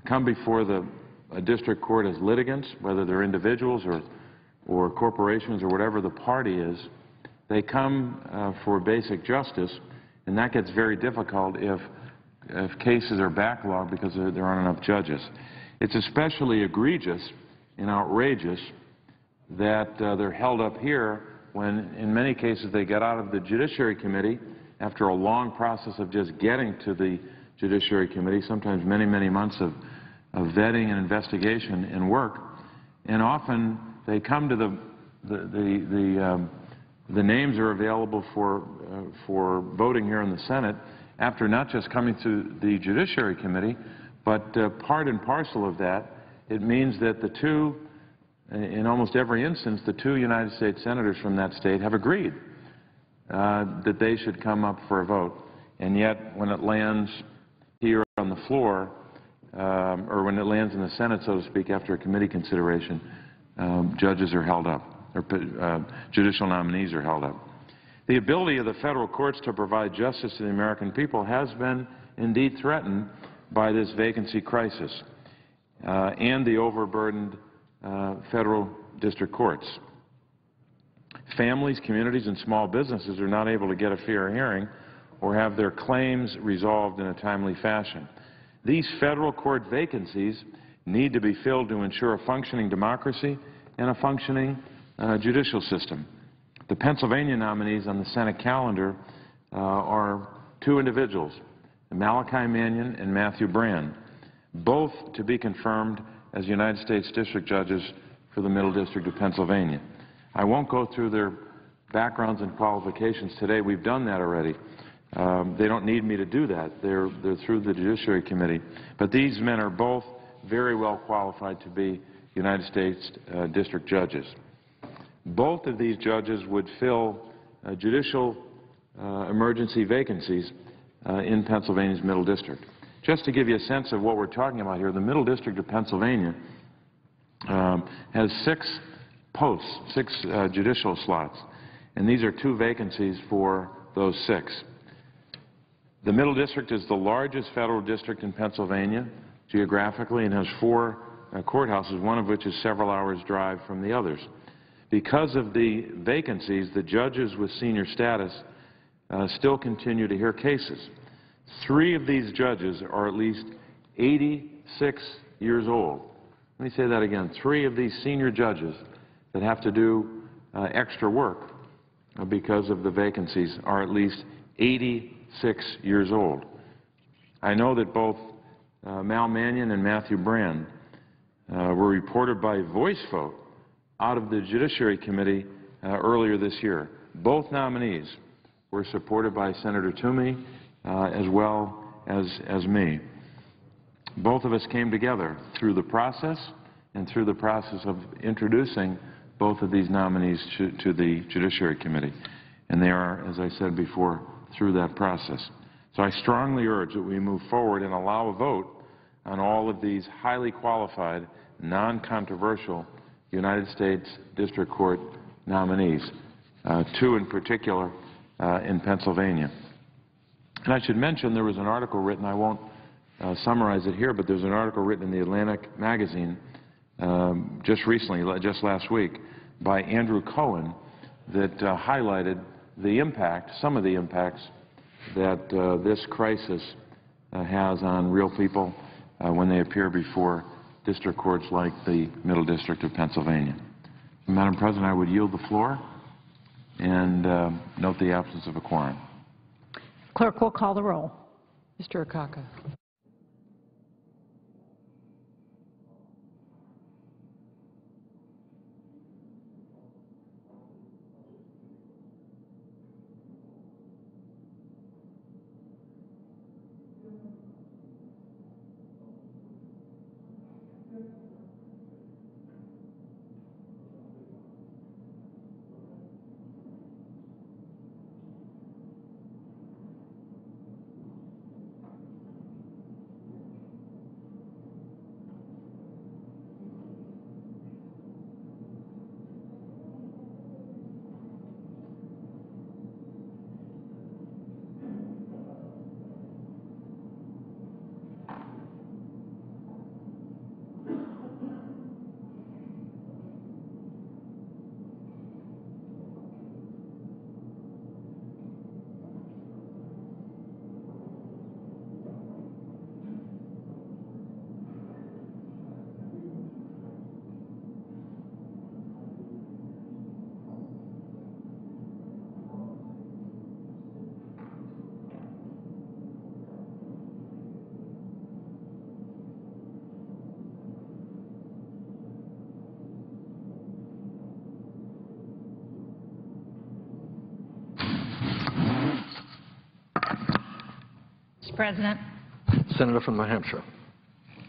come before a district court as litigants, whether they're individuals or corporations or whatever the party is. They come for basic justice, and that gets very difficult if cases are backlogged because there aren't enough judges. It's especially egregious and outrageous that they're held up here when, in many cases, they get out of the Judiciary Committee after a long process of just getting to the Judiciary Committee, sometimes many, many months of vetting and investigation and work, and often they come to the names are available for voting here in the Senate after not just coming to the Judiciary Committee, but part and parcel of that, it means that the two, in almost every instance, the two United States senators from that state have agreed that they should come up for a vote. And yet, when it lands here on the floor, or when it lands in the Senate, so to speak, after a committee consideration, judges are held up, or judicial nominees are held up. The ability of the federal courts to provide justice to the American people has been indeed threatened by this vacancy crisis and the overburdened federal district courts. Families, communities, and small businesses are not able to get a fair hearing or have their claims resolved in a timely fashion. These federal court vacancies need to be filled to ensure a functioning democracy and a functioning judicial system. The Pennsylvania nominees on the Senate calendar are two individuals, Malachi Mannion and Matthew Brand, both to be confirmed as United States District Judges for the Middle District of Pennsylvania. I won't go through their backgrounds and qualifications today. We've done that already. They don't need me to do that. They're through the Judiciary Committee. But these men are both very well qualified to be United States District Judges. Both of these judges would fill judicial emergency vacancies in Pennsylvania's Middle District. Just to give you a sense of what we're talking about here, the Middle District of Pennsylvania has 6 posts, 6 judicial slots, and these are 2 vacancies for those 6. The Middle District is the largest federal district in Pennsylvania geographically and has 4 courthouses, one of which is several hours' drive from the others. Because of the vacancies, the judges with senior status still continue to hear cases. 3 of these judges are at least 86 years old. Let me say that again. 3 of these senior judges that have to do extra work because of the vacancies are at least 86 years old. I know that both Mal Mannion and Matthew Brand were reported by voice vote out of the Judiciary Committee earlier this year. Both nominees were supported by Senator Toomey as well as me. Both of us came together through the process and through the process of introducing both of these nominees to the Judiciary Committee. And they are, as I said before, through that process. So I strongly urge that we move forward and allow a vote on all of these highly qualified, non-controversial United States District Court nominees, 2 in particular in Pennsylvania. And I should mention there was an article written, I won't summarize it here, but there's an article written in the Atlantic magazine just recently, just last week, by Andrew Cohen that highlighted the impact, some of the impacts that this crisis has on real people when they appear before district courts like the Middle District of Pennsylvania. Madam President, I would yield the floor and note the absence of a quorum. Clerk will call the roll. Mr. Akaka. Mr. President. Senator from New Hampshire.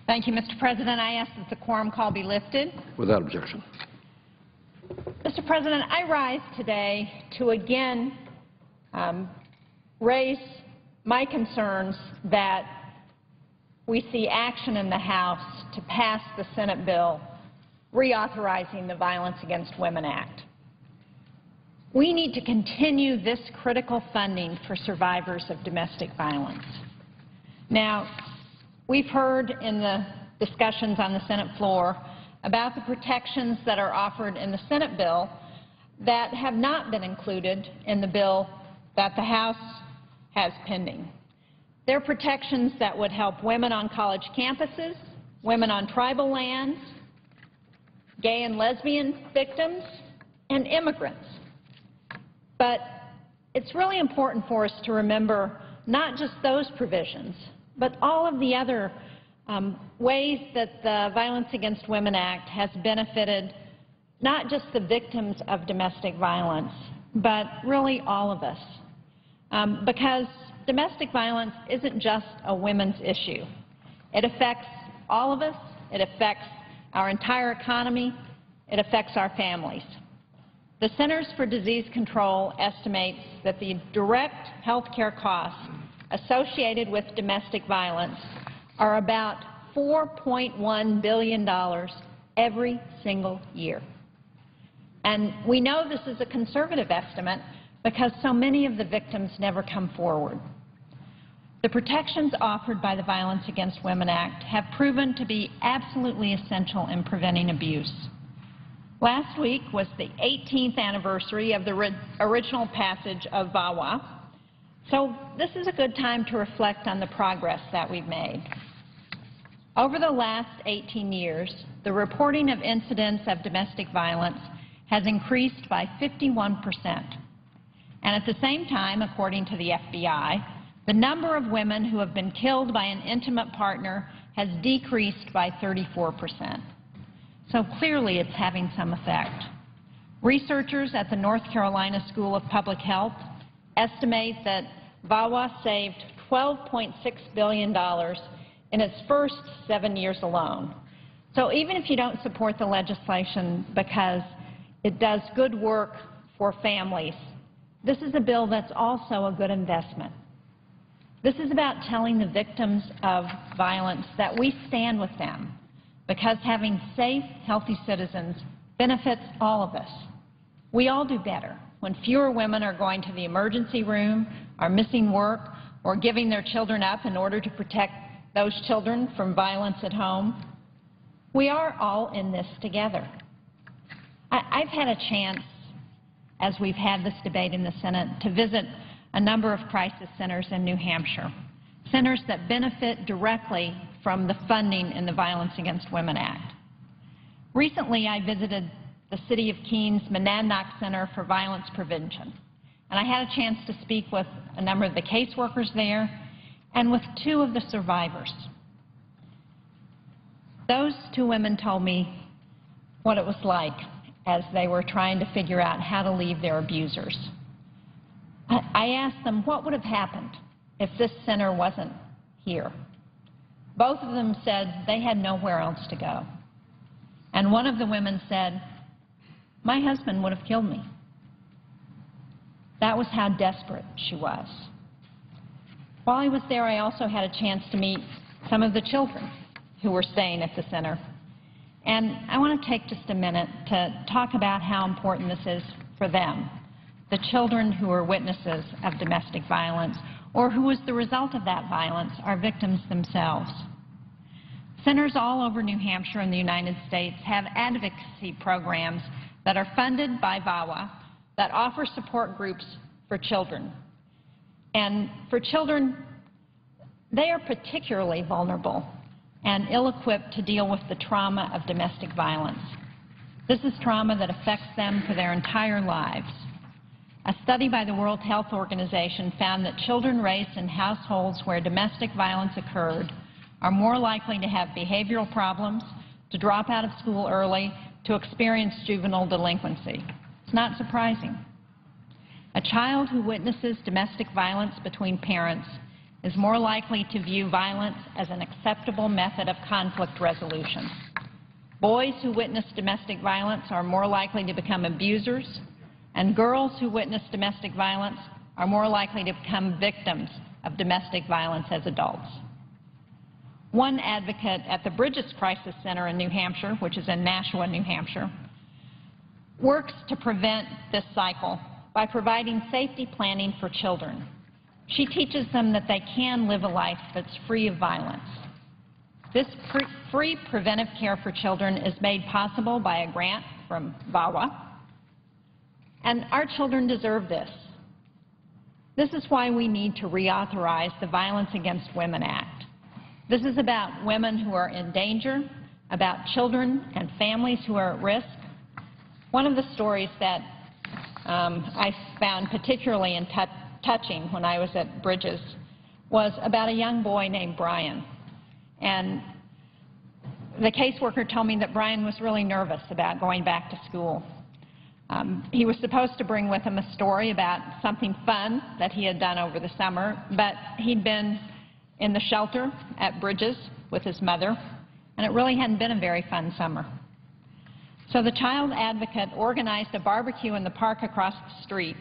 Thank you, Mr. President. I ask that the quorum call be lifted. Without objection. Mr. President, I rise today to again raise my concerns that we see action in the House to pass the Senate bill reauthorizing the Violence Against Women Act. We need to continue this critical funding for survivors of domestic violence. Now, we've heard in the discussions on the Senate floor about the protections that are offered in the Senate bill that have not been included in the bill that the House has pending. They're protections that would help women on college campuses, women on tribal lands, gay and lesbian victims, and immigrants. But it's really important for us to remember not just those provisions, but all of the other ways that the Violence Against Women Act has benefited not just the victims of domestic violence, but really all of us. Because domestic violence isn't just a women's issue. It affects all of us. It affects our entire economy. It affects our families. The Centers for Disease Control estimates that the direct health care costs associated with domestic violence are about $4.1 billion every single year. And we know this is a conservative estimate because so many of the victims never come forward. The protections offered by the Violence Against Women Act have proven to be absolutely essential in preventing abuse. Last week was the 18th anniversary of the original passage of VAWA, so this is a good time to reflect on the progress that we've made. Over the last 18 years, the reporting of incidents of domestic violence has increased by 51%. And at the same time, according to the FBI, the number of women who have been killed by an intimate partner has decreased by 34%. So clearly it's having some effect. Researchers at the North Carolina School of Public Health estimate that VAWA saved $12.6 billion in its first 7 years alone. So even if you don't support the legislation because it does good work for families, this is a bill that's also a good investment. This is about telling the victims of violence that we stand with them, because having safe, healthy citizens benefits all of us. We all do better when fewer women are going to the emergency room, are missing work, or giving their children up in order to protect those children from violence at home. We are all in this together. I've had a chance, as we've had this debate in the Senate, to visit a number of crisis centers in New Hampshire, centers that benefit directly from the funding in the Violence Against Women Act. Recently, I visited the City of Keens Monadnock Center for Violence Prevention, and I had a chance to speak with a number of the caseworkers there and with two of the survivors. Those two women told me what it was like as they were trying to figure out how to leave their abusers. I asked them what would have happened if this center wasn't here. Both of them said they had nowhere else to go. And one of the women said, "My husband would have killed me." That was how desperate she was. While I was there, I also had a chance to meet some of the children who were staying at the center. And I want to take just a minute to talk about how important this is for them, the children who are witnesses of domestic violence or who, as the result of that violence, are victims themselves. Centers all over New Hampshire and the United States have advocacy programs that are funded by VAWA that offer support groups for children. And for children, they are particularly vulnerable and ill-equipped to deal with the trauma of domestic violence. This is trauma that affects them for their entire lives. A study by the World Health Organization found that children raised in households where domestic violence occurred are more likely to have behavioral problems, to drop out of school early, to experience juvenile delinquency. It's not surprising. A child who witnesses domestic violence between parents is more likely to view violence as an acceptable method of conflict resolution. Boys who witness domestic violence are more likely to become abusers, and girls who witness domestic violence are more likely to become victims of domestic violence as adults. One advocate at the Bridges Crisis Center in New Hampshire, which is in Nashua, New Hampshire, works to prevent this cycle by providing safety planning for children. She teaches them that they can live a life that's free of violence. This free preventive care for children is made possible by a grant from VAWA, and our children deserve this. This is why we need to reauthorize the Violence Against Women Act. This is about women who are in danger, about children and families who are at risk. One of the stories that I found particularly touching when I was at Bridges was about a young boy named Brian. And the caseworker told me that Brian was really nervous about going back to school. He was supposed to bring with him a story about something fun that he had done over the summer, but he'd been in the shelter at Bridges with his mother, and it really hadn't been a very fun summer. So the child advocate organized a barbecue in the park across the street,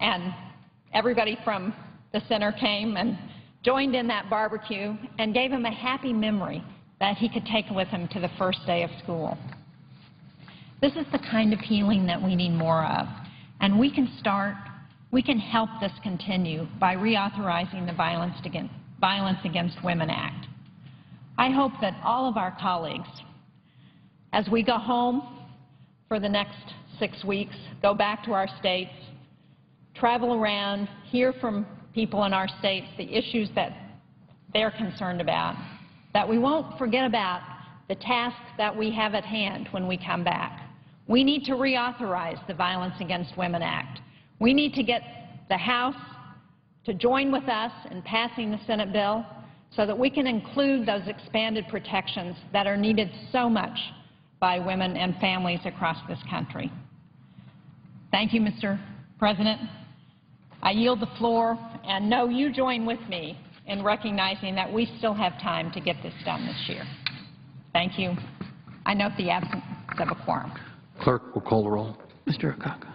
and everybody from the center came and joined in that barbecue and gave him a happy memory that he could take with him to the first day of school. This is the kind of healing that we need more of, and we can help this continue by reauthorizing the Violence Against Women Act. I hope that all of our colleagues, as we go home for the next 6 weeks, go back to our states, travel around, hear from people in our states the issues that they're concerned about, that we won't forget about the task that we have at hand when we come back. We need to reauthorize the Violence Against Women Act. We need to get the House to join with us in passing the Senate bill so that we can include those expanded protections that are needed so much by women and families across this country. Thank you, Mr. President. I yield the floor, and know you join with me in recognizing that we still have time to get this done this year. Thank you. I note the absence of a quorum. Clerk will call the roll. Mr. Akaka.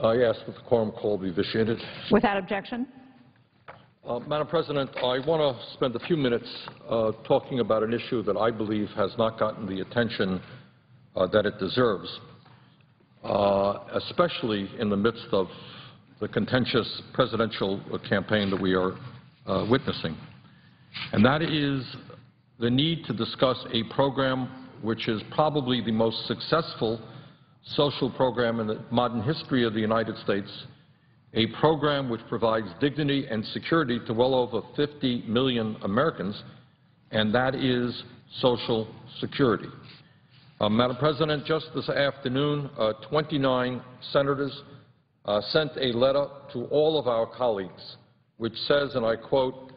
I ask that the quorum call be vitiated. Without objection. Madam President, I want to spend a few minutes talking about an issue that I believe has not gotten the attention that it deserves, especially in the midst of the contentious presidential campaign that we are witnessing. And that is the need to discuss a program which is probably the most successful social program in the modern history of the United States, a program which provides dignity and security to well over 50 million Americans, and that is Social Security. Madam President, just this afternoon, 29 senators sent a letter to all of our colleagues which says, and I quote,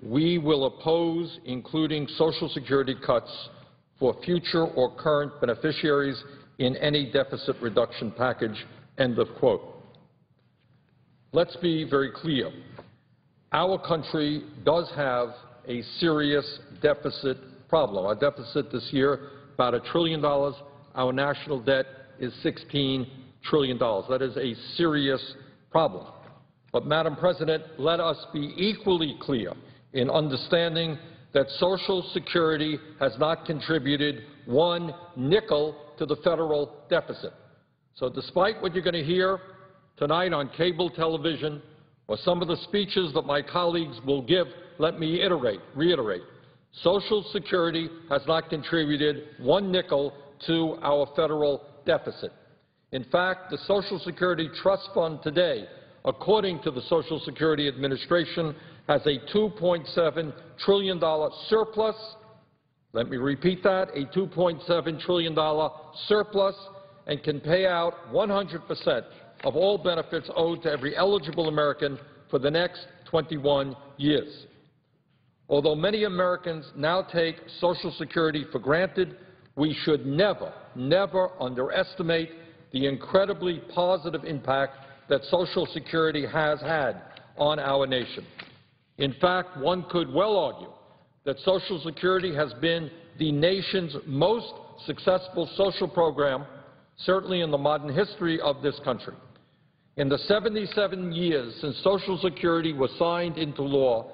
"We will oppose including Social Security cuts for future or current beneficiaries in any deficit reduction package," end of quote. Let's be very clear. Our country does have a serious deficit problem. Our deficit this year, about $1 trillion. Our national debt is $16 trillion. That is a serious problem. But, Madam President, let us be equally clear in understanding that Social Security has not contributed one nickel to the federal deficit. So despite what you're going to hear tonight on cable television or some of the speeches that my colleagues will give, let me reiterate, Social Security has not contributed one nickel to our federal deficit. In fact, the Social Security Trust Fund today, according to the Social Security Administration, has a $2.7 trillion surplus. Let me repeat that, a $2.7 trillion surplus, and can pay out 100% of all benefits owed to every eligible American for the next 21 years. Although many Americans now take Social Security for granted, we should never, never underestimate the incredibly positive impact that Social Security has had on our nation. In fact, one could well argue that Social Security has been the nation's most successful social program, certainly in the modern history of this country. In the 77 years since Social Security was signed into law,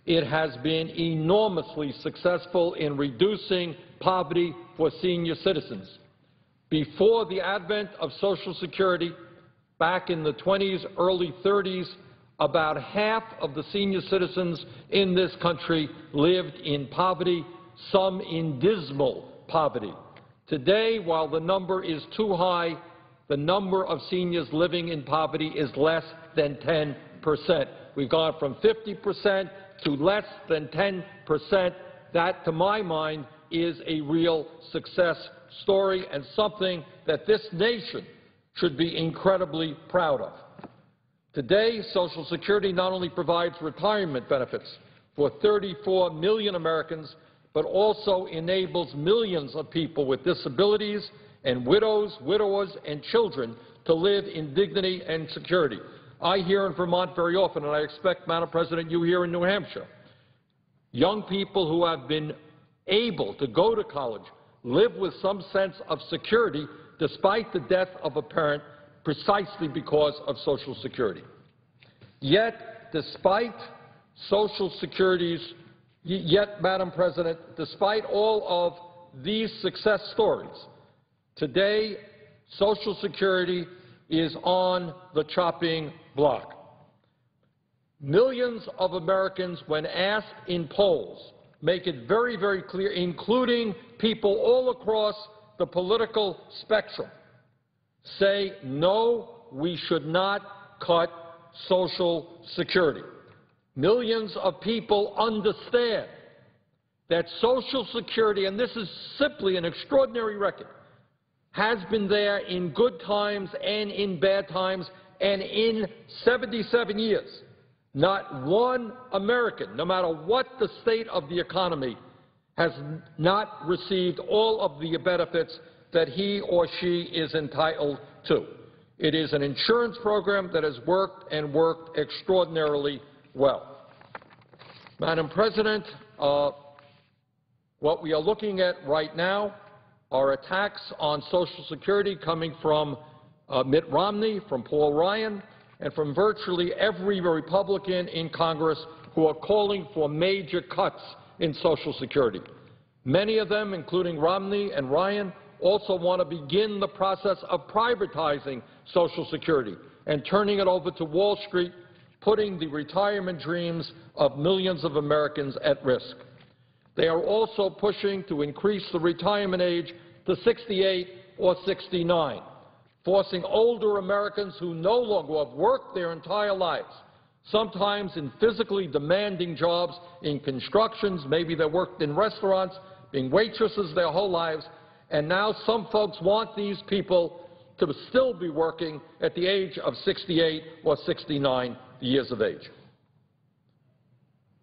it has been enormously successful in reducing poverty for senior citizens, Before the advent of Social Security, back in the 20s, early 30s, about half of the senior citizens in this country lived in poverty, some in dismal poverty. Today, while the number is too high, the number of seniors living in poverty is less than 10%. We've gone from 50% to less than 10%. That, to my mind, is a real success story and something that this nation should be incredibly proud of. Today, Social Security not only provides retirement benefits for 34 million Americans, but also enables millions of people with disabilities and widows, widowers, and children to live in dignity and security. I hear in Vermont very often, and I expect, Madam President, you here in New Hampshire, young people who have been able to go to college live with some sense of security despite the death of a parent precisely because of Social Security. Yet, despite Social Security's, Madam President, despite all of these success stories, today Social Security is on the chopping block. Millions of Americans, when asked in polls, make it very, very clear, including people all across the political spectrum, say, no, we should not cut Social Security. Millions of people understand that Social Security, and this is simply an extraordinary record, has been there in good times and in bad times, and in 77 years, not one American, no matter what the state of the economy, has not received all of the benefits that he or she is entitled to. It is an insurance program that has worked and worked extraordinarily well. Madam President, what we are looking at right now are attacks on Social Security coming from Mitt Romney, from Paul Ryan, and from virtually every Republican in Congress who are calling for major cuts in Social Security. Many of them, including Romney and Ryan, also want to begin the process of privatizing Social Security and turning it over to Wall Street, putting the retirement dreams of millions of Americans at risk. They are also pushing to increase the retirement age to 68 or 69, forcing older Americans who no longer have worked their entire lives, sometimes in physically demanding jobs in constructions, maybe they worked in restaurants, being waitresses their whole lives, and now some folks want these people to still be working at the age of 68 or 69 years of age.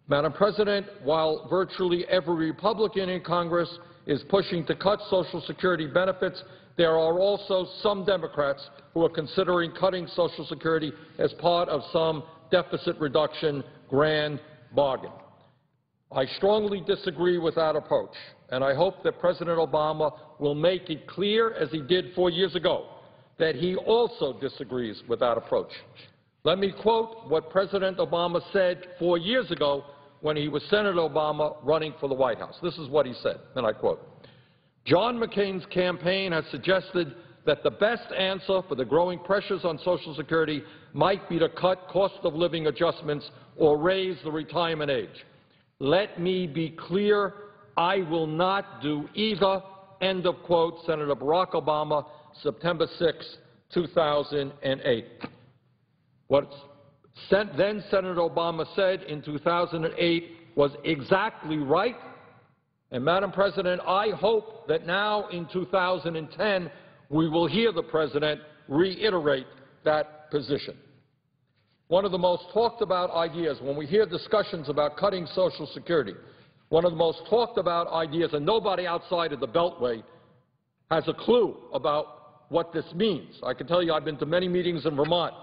Madam President, while virtually every Republican in Congress is pushing to cut Social Security benefits, there are also some Democrats who are considering cutting Social Security as part of some deficit reduction grand bargain. I strongly disagree with that approach, and I hope that President Obama will make it clear, as he did 4 years ago, that he also disagrees with that approach. Let me quote what President Obama said 4 years ago when he was Senator Obama running for the White House. This is what he said, and I quote, "John McCain's campaign has suggested that the best answer for the growing pressures on Social Security might be to cut cost of living adjustments or raise the retirement age. Let me be clear, I will not do either," end of quote, Senator Barack Obama, September 6, 2008. What then Senator Obama said in 2008 was exactly right. And, Madam President, I hope that now in 2010 we will hear the President reiterate that position. One of the most talked about ideas when we hear discussions about cutting Social Security, one of the most talked about ideas, and nobody outside of the Beltway has a clue about what this means. I can tell you I've been to many meetings in Vermont,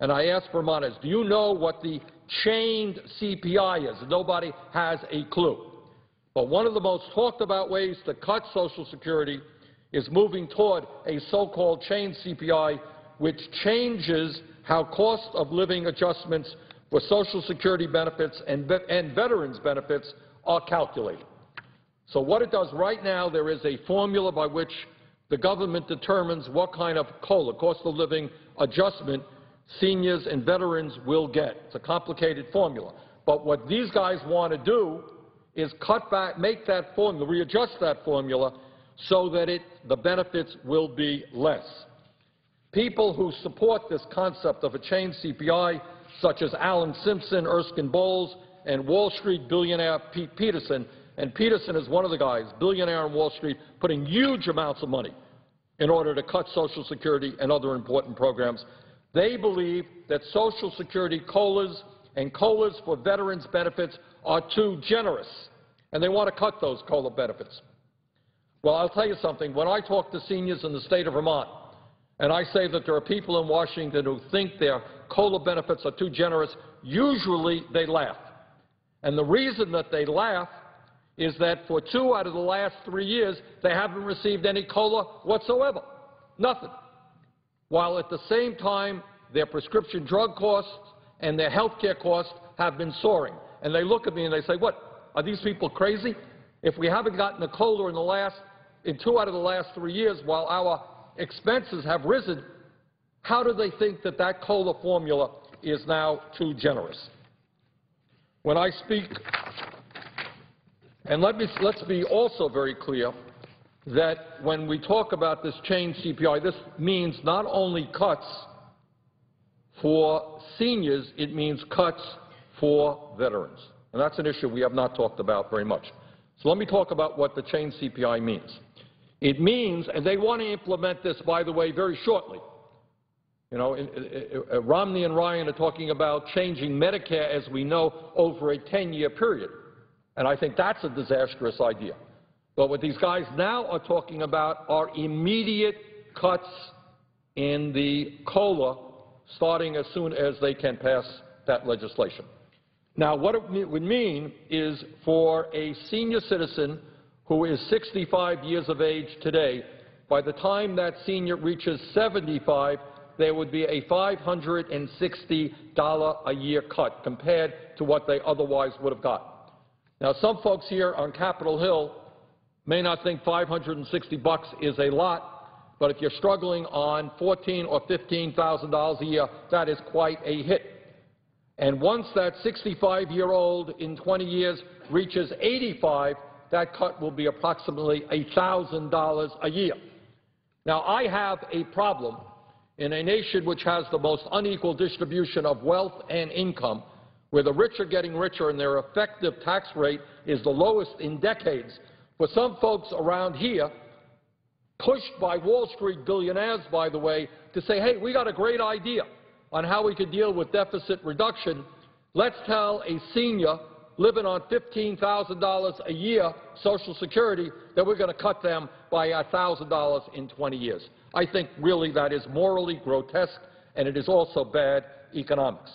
and I asked Vermonters, do you know what the chained CPI is? Nobody has a clue. But one of the most talked about ways to cut Social Security is moving toward a so-called chained CPI, which changes how cost of living adjustments for Social Security benefits and veterans benefits are calculated. So what it does right now, there is a formula by which the government determines what kind of COLA, cost of living adjustment, seniors and veterans will get. It's a complicated formula. But what these guys want to do is cut back, make that formula, readjust that formula so that the benefits will be less. People who support this concept of a chain CPI, such as Alan Simpson, Erskine Bowles, and Wall Street billionaire Pete Peterson, and Peterson is one of the guys, billionaire on Wall Street, putting huge amounts of money in order to cut Social Security and other important programs. They believe that Social Security COLAs and COLAs for veterans' benefits are too generous, and they want to cut those COLA benefits. Well, I'll tell you something. When I talk to seniors in the state of Vermont, and I say that there are people in Washington who think their COLA benefits are too generous, usually they laugh. And the reason that they laugh is that for 2 out of the last 3 years, they haven't received any COLA whatsoever. Nothing. While at the same time, their prescription drug costs and their health care costs have been soaring. And they look at me and they say, what, are these people crazy? If we haven't gotten a COLA in 2 out of the last 3 years while our expenses have risen, how do they think that that COLA formula is now too generous? When I speak, and let's be also very clear that when we talk about this change CPI, this means not only cuts for seniors, it means cuts for veterans. And that's an issue we have not talked about very much. So let me talk about what the change CPI means. It means, and they want to implement this, by the way, very shortly. You know, Romney and Ryan are talking about changing Medicare, as we know, over a 10-year period. And I think that's a disastrous idea. But what these guys now are talking about are immediate cuts in the COLA, starting as soon as they can pass that legislation. Now, what it would mean is for a senior citizen who is 65 years of age today, by the time that senior reaches 75, there would be a $560 a year cut compared to what they otherwise would have got. Now, some folks here on Capitol Hill may not think $560 is a lot, but if you're struggling on $14,000 or $15,000 a year, that is quite a hit. And once that 65-year-old in 20 years reaches 85, that cut will be approximately $1,000 a year. Now, I have a problem in a nation which has the most unequal distribution of wealth and income, where the rich are getting richer and their effective tax rate is the lowest in decades. For some folks around here, pushed by Wall Street billionaires, by the way, to say, hey, we got a great idea on how we could deal with deficit reduction. Let's tell a senior living on $15,000 a year Social Security that we're going to cut them by $1,000 in 20 years. I think really that is morally grotesque, and it is also bad economics.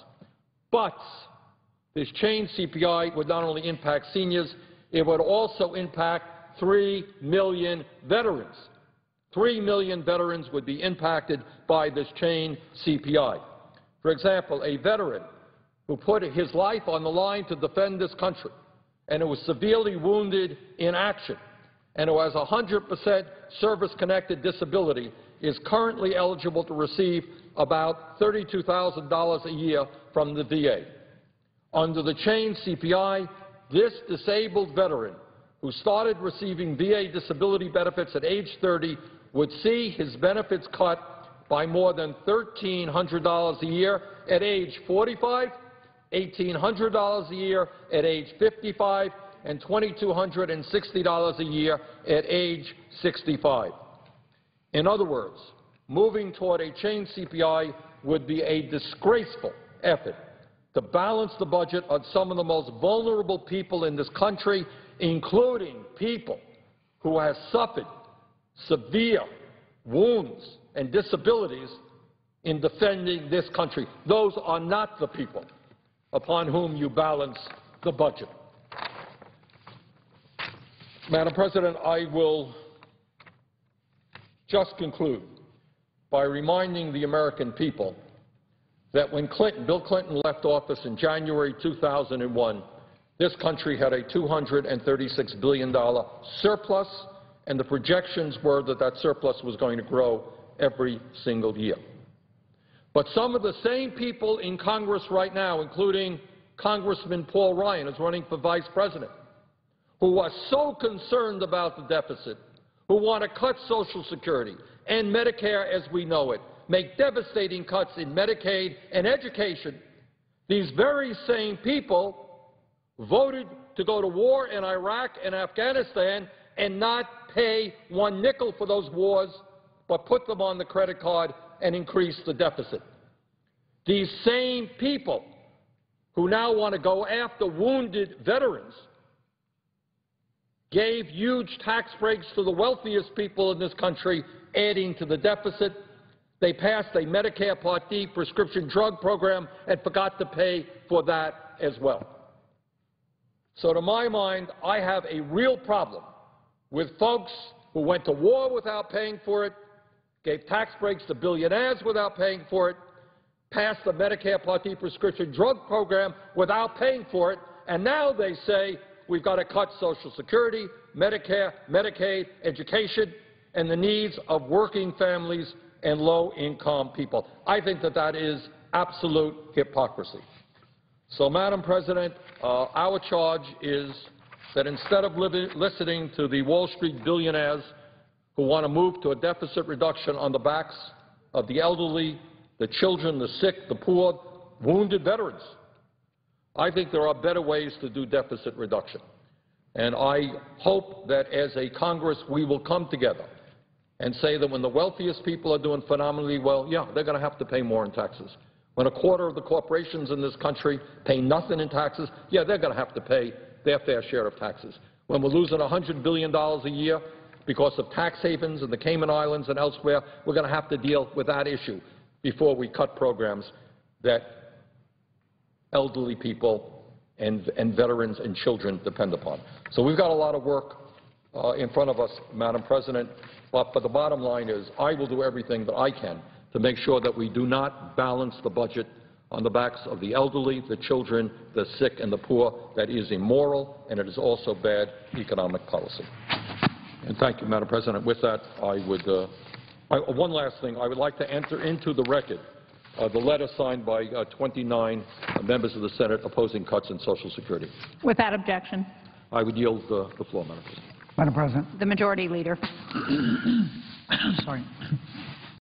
But this change CPI would not only impact seniors, it would also impact 3 million veterans. 3 million veterans would be impacted by this change CPI. For example, a veteran who put his life on the line to defend this country and who was severely wounded in action and who has 100% service-connected disability is currently eligible to receive about $32,000 a year from the VA. Under the change CPI, this disabled veteran who started receiving VA disability benefits at age 30 would see his benefits cut by more than $1,300 a year at age 45, $1,800 a year at age 55, and $2,260 a year at age 65. In other words, moving toward a change CPI would be a disgraceful effort to balance the budget on some of the most vulnerable people in this country, including people who have suffered severe wounds and disabilities in defending this country. Those are not the people upon whom you balance the budget. Madam President, I will just conclude by reminding the American people that when Bill Clinton left office in January 2001, this country had a $236 billion surplus and the projections were that that surplus was going to grow every single year. But some of the same people in Congress right now, including Congressman Paul Ryan, who's running for vice president, who are so concerned about the deficit, who want to cut Social Security and Medicare as we know it, make devastating cuts in Medicaid and education, these very same people voted to go to war in Iraq and Afghanistan and not pay one nickel for those wars, but put them on the credit card and increase the deficit. These same people who now want to go after wounded veterans gave huge tax breaks to the wealthiest people in this country, adding to the deficit. They passed a Medicare Part D prescription drug program and forgot to pay for that as well. So to my mind, I have a real problem with folks who went to war without paying for it, gave tax breaks to billionaires without paying for it, passed the Medicare Part D prescription drug program without paying for it, and now they say we've got to cut Social Security, Medicare, Medicaid, education, and the needs of working families and low-income people. I think that that is absolute hypocrisy. So, Madam President, our charge is that instead of listening to the Wall Street billionaires who want to move to a deficit reduction on the backs of the elderly, the children, the sick, the poor, wounded veterans, I think there are better ways to do deficit reduction. And I hope that as a Congress we will come together and say that when the wealthiest people are doing phenomenally well, yeah, they're going to have to pay more in taxes. When a quarter of the corporations in this country pay nothing in taxes, yeah, they're going to have to pay their fair share of taxes. When we're losing $100 billion a year because of tax havens in the Cayman Islands and elsewhere, we're going to have to deal with that issue before we cut programs that elderly people and veterans and children depend upon. So we've got a lot of work in front of us, Madam President, but the bottom line is I will do everything that I can to make sure that we do not balance the budget on the backs of the elderly, the children, the sick, and the poor. That is immoral, and it is also bad economic policy. And thank you, Madam President. With that, I would one last thing. I would like to enter into the record the letter signed by 29 members of the Senate opposing cuts in Social Security. Without objection. I would yield the floor, Madam President. Madam President. The Majority Leader. Sorry.